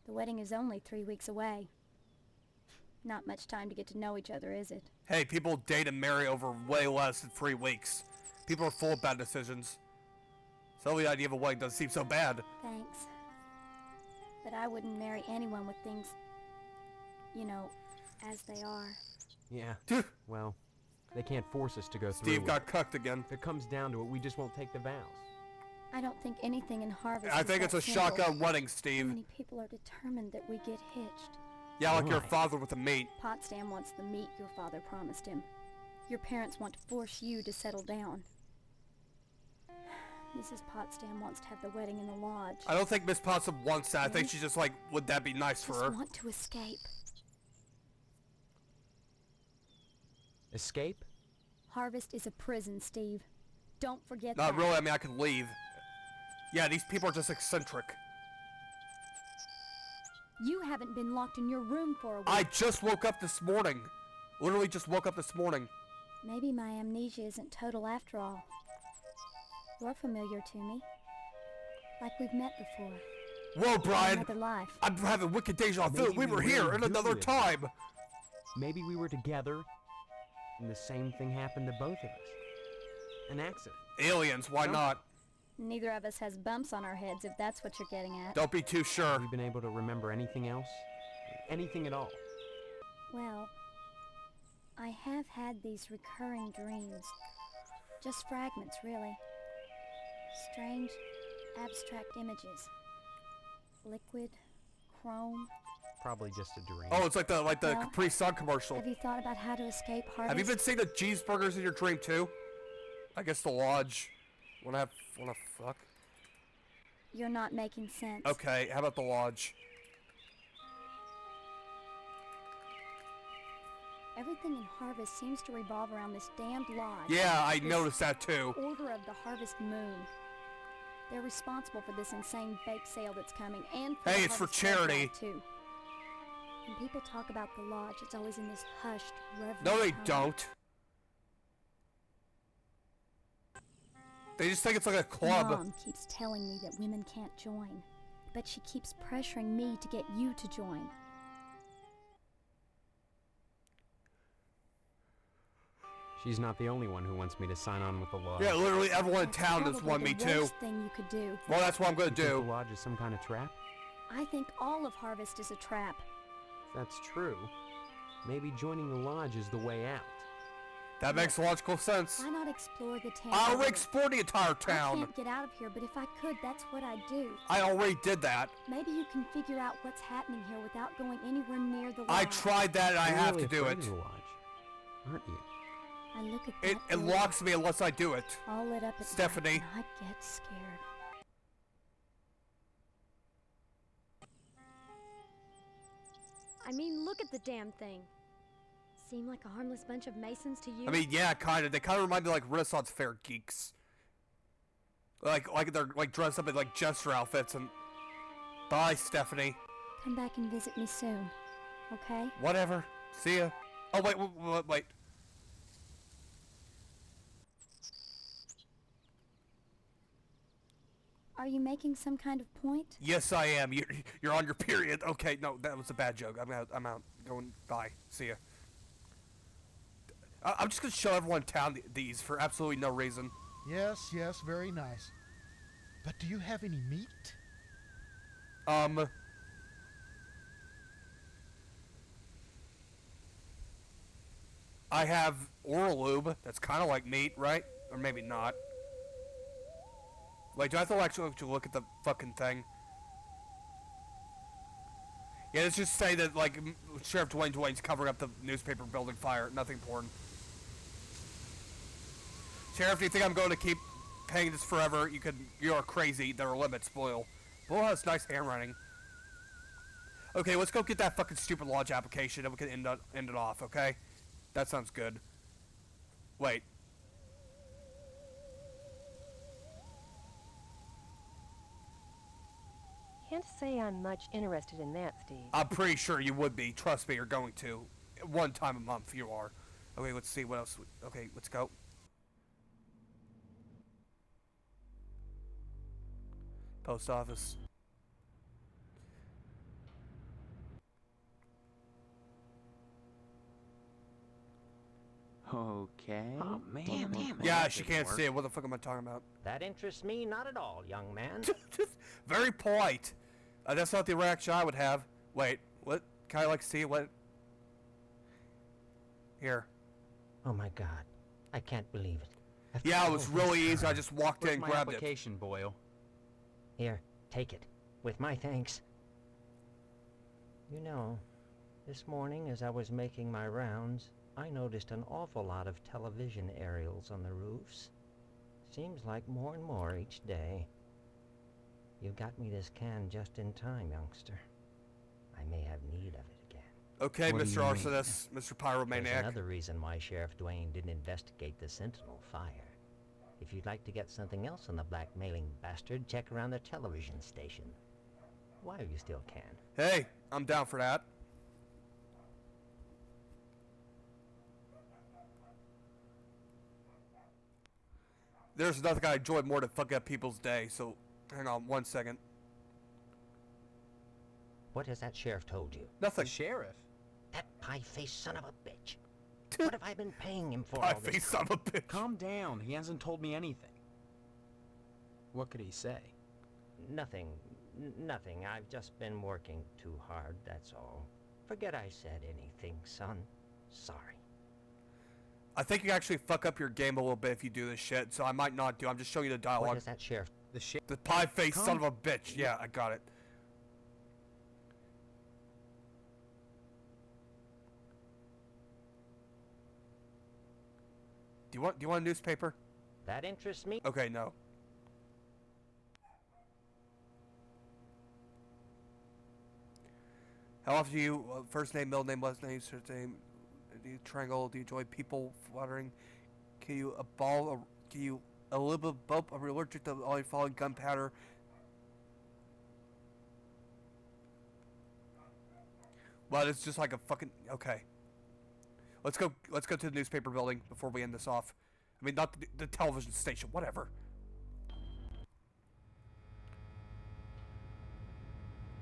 The wedding is only 3 weeks away. Not much time to get to know each other, is it? Hey, people date and marry over way less than 3 weeks. People are full of bad decisions. So the idea of a wedding doesn't seem so bad. Thanks. But I wouldn't marry anyone with things, you know, as they are. Yeah. Well, they can't force us to go through. Steve got cucked again. If it comes down to it, we just won't take the vows. I don't think anything in Harvest I is think that it's a simple. shotgun wedding, So Steve. many people are determined that we get hitched. Yeah, like your father with the meat. Potsdam wants the meat your father promised him. Your parents want to force you to settle down. Mrs. Potsdam wants to have the wedding in the lodge. I don't think Miss Possum wants that. I think Really? she's just like, would that be nice for her? Just want to escape. Escape? Harvest is a prison, Steve. Don't forget Not that. really, I mean, I could leave. Yeah, these people are just eccentric. You haven't been locked in your room for a week. I just woke up this morning. Literally just woke up this morning. Maybe my amnesia isn't total after all. You're familiar to me. Like we've met before. Whoa, Brian! In another life. I'm having wicked deja vu. Maybe We were here really in do another live. time. Maybe we were together, and the same thing happened to both of us. An accident. Aliens, why not? Neither of us has bumps on our heads, if that's what you're getting at. Don't be too sure. Have you been able to remember anything else? Anything at all? Well, I have had these recurring dreams. Just fragments, really. Strange, abstract images. Liquid, chrome. Probably just a dream. Oh, it's like the Well, Capri Sun commercial. Have you thought about how to escape Harvest? Have you been seeing the cheeseburgers in your dream too? I guess the lodge. Wanna fuck? You're not making sense. Okay, how about the lodge? Everything in Harvest seems to revolve around this damned lodge. Yeah, I This noticed that too. Order of the Harvest Moon. They're responsible for this insane bake sale that's coming, and for Hey, the it's for Harvest Blood charity. Drive, too. When people talk about the lodge, it's always in this hushed, reverent No, they tone. don't. They just think it's like a club. Mom keeps telling me that women can't join, but she keeps pressuring me to get you to join. She's not the only one who wants me to sign on with the lodge. Yeah, literally everyone in That's town has probably wanted me the to. worst thing you could do. Well, that's what I'm gonna You think do. the lodge is some kind of trap? I think all of Harvest is a trap. If that's true, maybe joining the lodge is the way out. That makes logical sense. Why not explore the town? I already explored the entire I town. can't get out of here, but if I could, that's what I'd do. I already did that. Maybe you can figure out what's happening here without going anywhere near the lodge. I tried that and I You're have really to do afraid it. of the lodge, aren't you? I look at It that door, locks me unless I do it. all lit up at Stephanie. night, and I get scared. I mean, look at the damn thing. Seem like a harmless bunch of Masons to you? I mean, yeah, kind of. They kind of remind me of, like Renaissance fair geeks. Like they're like dressed up in like jester outfits and. Bye, Stephanie. Come back and visit me soon, okay? Whatever. See ya. Oh wait. Are you making some kind of point? Yes, I am. You're on your period. Okay, no, that was a bad joke. I'm out. Going. Bye. See ya. I'm just gonna show everyone in town these for absolutely no reason. Yes, yes, very nice. But do you have any meat? I have oral lube. That's kind of like meat, right? Or maybe not. Wait, do I have to actually look at the fucking thing? Yeah, let's just say that, like, Sheriff Dwayne's covering up the newspaper building fire. Nothing important. Sheriff, do you think I'm going to keep paying this forever? You are crazy. There are limits, Boyle. Boyle has nice handwriting. Okay, let's go get that fucking stupid lodge application and we can end it off, okay? That sounds good. Wait. Can't say I'm much interested in that, Steve. I'm pretty sure you would be. Trust me, you're going to. One time a month, you are. Okay, let's see what else. Okay, let's go. Post office. Okay. Oh, man. Damn it. Yeah, she can't see it. What the fuck am I talking about? That interests me not at all, young man. Very polite. That's not the reaction I would have. Wait, what? Can I like see what? Here. Oh my God, I can't believe it. Yeah, it was really easy. I just walked in and grabbed it. Application, Boyle? Here, take it. With my thanks. You know, this morning as I was making my rounds, I noticed an awful lot of television aerials on the roofs. Seems like more and more each day. You got me this can just in time, youngster. I may have need of it again. Okay, Mr. Arsonist, Mr. Pyromaniac. There's another reason why Sheriff Dwayne didn't investigate the Sentinel fire. If you'd like to get something else on the blackmailing bastard, check around the television station. While you still can. Hey, I'm down for that. There's nothing I enjoy more than fucking up people's day, so hang on 1 second. What has that sheriff told you? Nothing. The sheriff? That pie-faced son of a bitch. What have I been paying him for all this? Pie-faced son of a bitch. Calm down. He hasn't told me anything. What could he say? Nothing. Nothing. I've just been working too hard, that's all. Forget I said anything, son. Sorry. I think you actually fuck up your game a little bit if you do this shit, so I might not do. I'm just showing you the dialogue. What is that, Sheriff? The pie-faced son of a bitch. Yeah, I got it. Do you want a newspaper? That interests me. Okay, no. How often do you first name, middle name, last name, surname? Do you triangle? Do you enjoy people fluttering? Can you a little bit bump? Are you allergic to all your following? Gunpowder. Well, it's just like a fucking okay. Let's go to the newspaper building before we end this off. I mean, not the television station, whatever.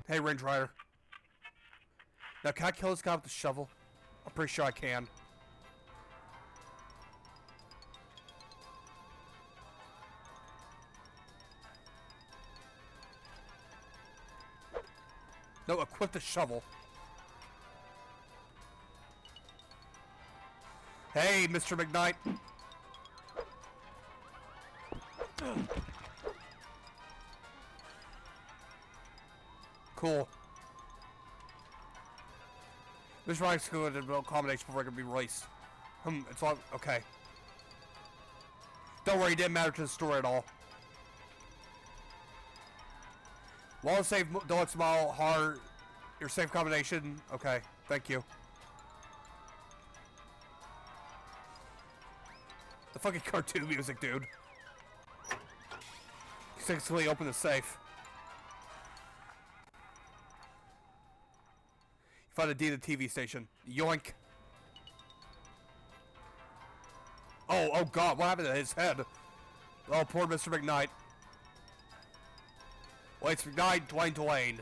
Hey, Range Rider. Now, can I kill this guy with the shovel? I'm pretty sure I can. No, equip the shovel. Hey, Mr. McKnight. Cool. This ride's good and accommodation before I can be released. It's all okay. Don't worry, it didn't matter to the story at all. Wall safe, don't smile hard. Your safe combination. Okay, thank you. The fucking cartoon music, dude. Successfully open the safe. You find a D at the TV station. Yoink. Oh God, what happened to his head? Oh, poor Mr. McKnight. Well, it's McKnight, Dwayne.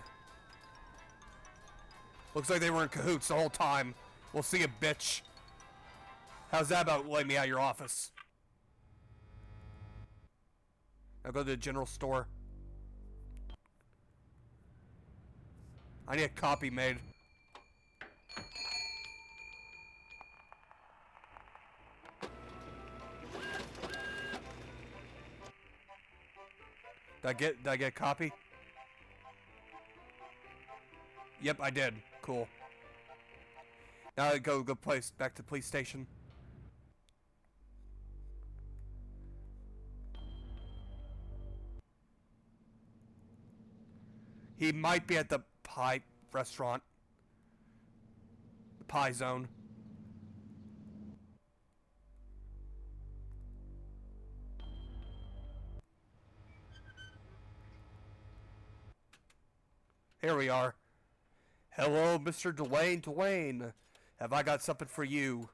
Looks like they were in cahoots the whole time. We'll see you, bitch. How's that about letting me out of your office? I'll go to the general store. I need a copy made. Did I get a copy? Yep, I did. Cool. Now I go back to the police station. He might be at the pie restaurant. The pie zone. Here we are. Hello, Mr. Dwayne. Have I got something for you?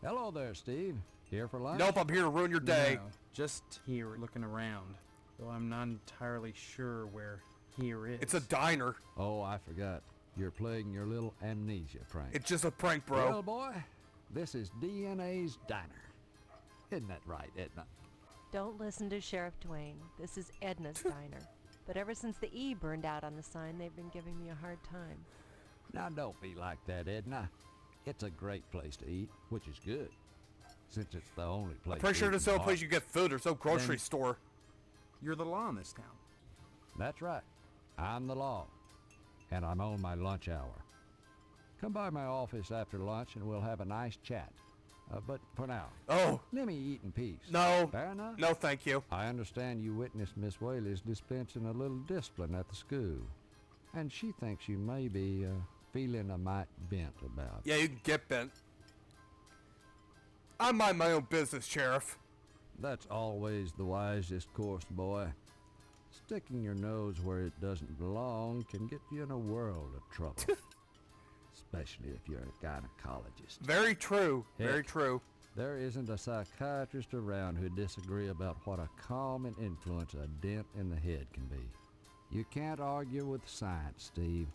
Hello there, Steve. Here for lunch? Nope, I'm here to ruin your day. No, just here looking around. Though I'm not entirely sure where here is. It's a diner. Oh, I forgot. You're playing your little amnesia prank. It's just a prank, bro. Well, boy, this is DNA's diner. Isn't that right, Edna? Don't listen to Sheriff Dwayne. This is Edna's diner. But ever since the E burned out on the sign, they've been giving me a hard time. Now, don't be like that, Edna. It's a great place to eat, which is good, since it's the only place. I'm pretty sure there's no place you get food. There's no grocery store. You're the law in this town. That's right. I'm the law, and I'm on my lunch hour. Come by my office after lunch, and we'll have a nice chat. But for now, let me eat in peace. No. Fair enough? No, thank you. I understand you witnessed Miss Whaley's dispensing a little discipline at the school, and she thinks you may be feeling a mite bent about it. Yeah, you can get bent. I mind my own business, Sheriff. That's always the wisest course, boy. Sticking your nose where it doesn't belong can get you in a world of trouble. Especially if you're a gynecologist. Very true. Heck, Very true. There isn't a psychiatrist around who'd disagree about what a calming influence a dent in the head can be. You can't argue with science, Steve.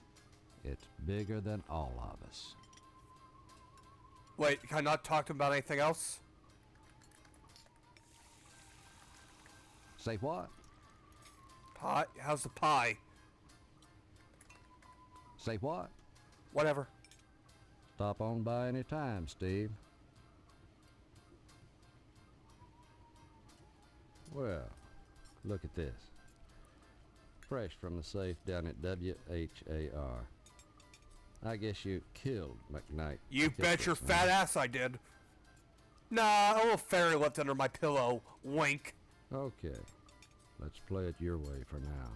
It's bigger than all of us. Wait, can I not talk to him about anything else? Say what? Pie? How's the pie? Say what? Whatever. Stop on by any time, Steve. Well, look at this. Fresh from the safe down at WHAR. I guess you killed McKnight. You bet your fat ass I did. Nah, a little fairy left under my pillow. Wink. Okay. Let's play it your way for now.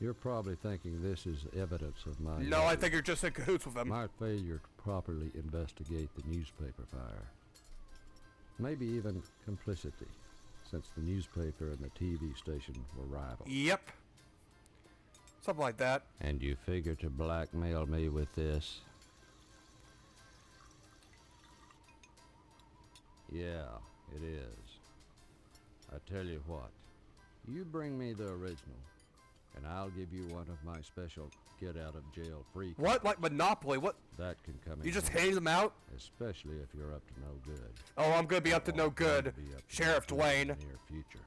You're probably thinking this is evidence of my... No, I think you're just in cahoots with him. My failure to properly investigate the newspaper fire. Maybe even complicity, since the newspaper and the TV station were rivals. Yep. Something like that. And you figure to blackmail me with this? Yeah, it is. I tell you what, you bring me the original, and I'll give you one of my special get-out-of-jail-free cards. What? Like Monopoly? What? That can come in. You just handy, hand them out? Especially if you're up to no good. Oh, I'm gonna be up to no good. Sheriff Dwayne. Near future.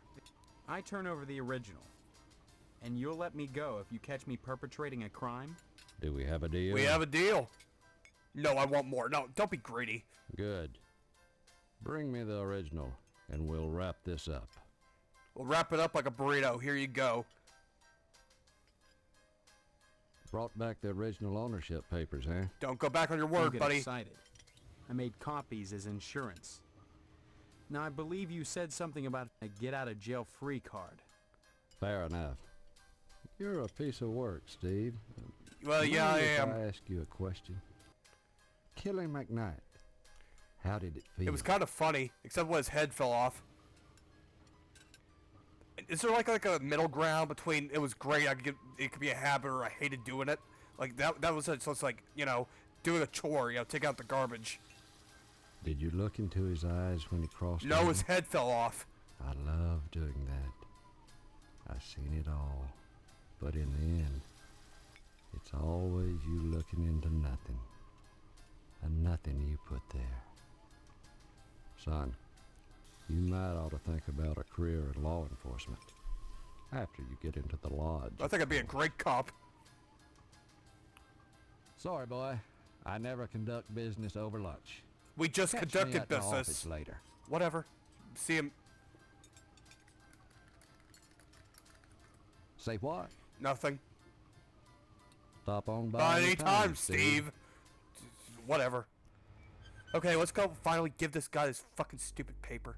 I turn over the original, and you'll let me go if you catch me perpetrating a crime? Do we have a deal? We have a deal. No, I want more. No, don't be greedy. Good. Bring me the original, and we'll wrap this up. We'll wrap it up like a burrito. Here you go. Brought back the original ownership papers, eh? Don't go back on your Don't word, get buddy. excited. I made copies as insurance. Now, I believe you said something about a get-out-of-jail-free card. Fair enough. You're a piece of work, Steve. Well, yeah, I am. I ask you a question. Killing McKnight. How did it feel? It was kind of funny, except when his head fell off. Is there like a middle ground between it was great, it could be a habit, or I hated doing it? Like that was it. So it's like, you know, doing a chore, take out the garbage. Did you look into his eyes when he crossed? No, his head fell off. I love doing that. I've seen it all, but in the end, it's always you looking into nothing, and nothing you put there. Son, you might ought to think about a career in law enforcement after you get into the lodge. I think I'd be a great cop. Sorry, boy. I never conduct business over lunch. We just Catch me conducted at the business. office later. Whatever. See him. Say what? Nothing. Stop on by anytime, Steve. Whatever. Okay, let's go finally give this guy this fucking stupid paper.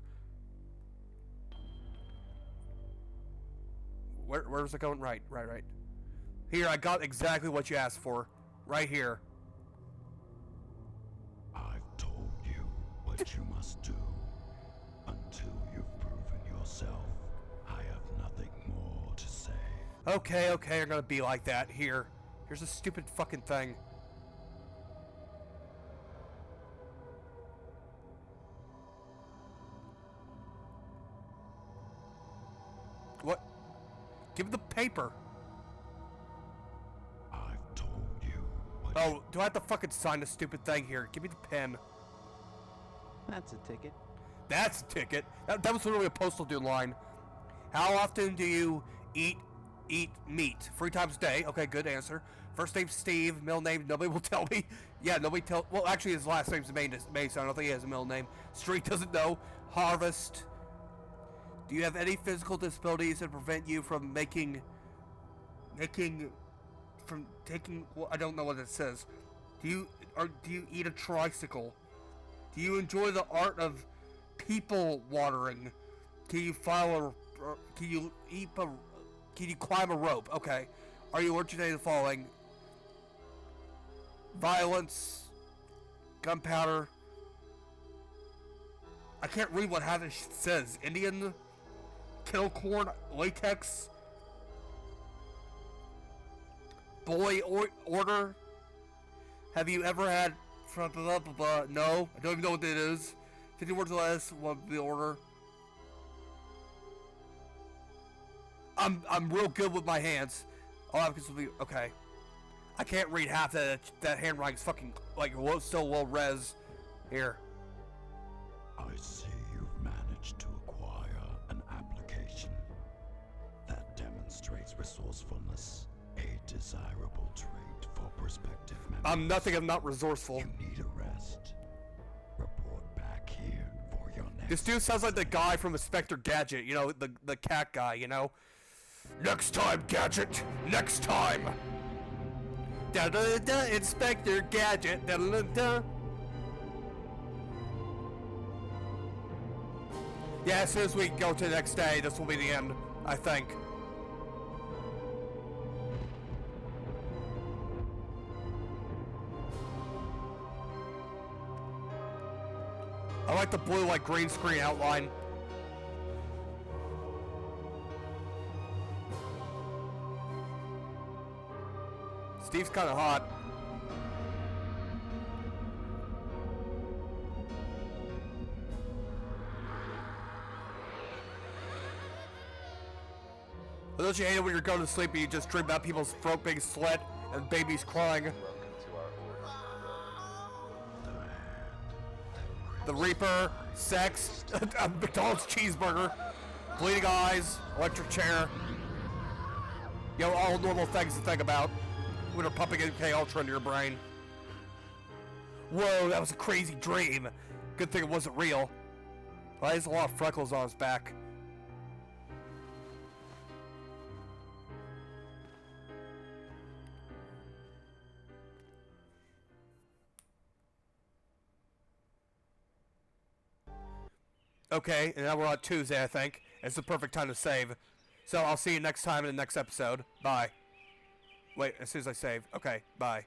Where's it going? Right. Here, I got exactly what you asked for. Right here. I've told you what you must do. Until you've proven yourself, I have nothing more to say. Okay, you're gonna be like that. Here's a stupid fucking thing. What? Give me the paper. I've told you what Oh, do I have to fucking sign this stupid thing here? Give me the pen. That's a ticket. That's a ticket. That was literally a postal dude line. How often do you eat meat? 3 times a day. Okay, good answer. First name Steve, middle name nobody will tell me. Yeah, nobody tell. Well, actually, his last name's Mason. I don't think he has a middle name. Street doesn't know. Harvest. Do you have any physical disabilities that prevent you from taking? Well, I don't know what it says. Do you eat a tricycle? Do you enjoy the art of people watering? Can you Can you climb a rope? Okay. Are you allergic to the following? Violence, gunpowder. I can't read what half it says. Indian, kettle corn, latex, boy order. Have you ever had? Blah, blah, blah, blah. No, I don't even know what that is. 50 words or less. What would be the order? I'm real good with my hands. All I have to be okay. I can't read half that. That handwriting's fucking like so well res. Here. I see you've managed to acquire an application that demonstrates resourcefulness, a desirable trait for prospective members. I'm nothing. I'm not resourceful. You need a rest. Report back here for your next. This dude sounds like the guy from Inspector Gadget. You know, the cat guy. You know. Next time, Gadget. Next time. Da da da. Inspector Gadget. Da da da. Yeah, as soon as we go to the next day, this will be the end, I think. I like the blue, like, green screen outline. Steve's kind of hot. But don't you hate it when you're going to sleep and you just dream about people's throat being slit and babies crying? The Reaper, sex, a McDonald's cheeseburger, bleeding eyes, electric chair. You know, all normal things to think about when they're pumping MK Ultra into your brain. Whoa, that was a crazy dream. Good thing it wasn't real. Well, he has a lot of freckles on his back. Okay, and now we're on Tuesday, I think. It's the perfect time to save. So I'll see you next time in the next episode. Bye. Wait, as soon as I save. Okay, bye.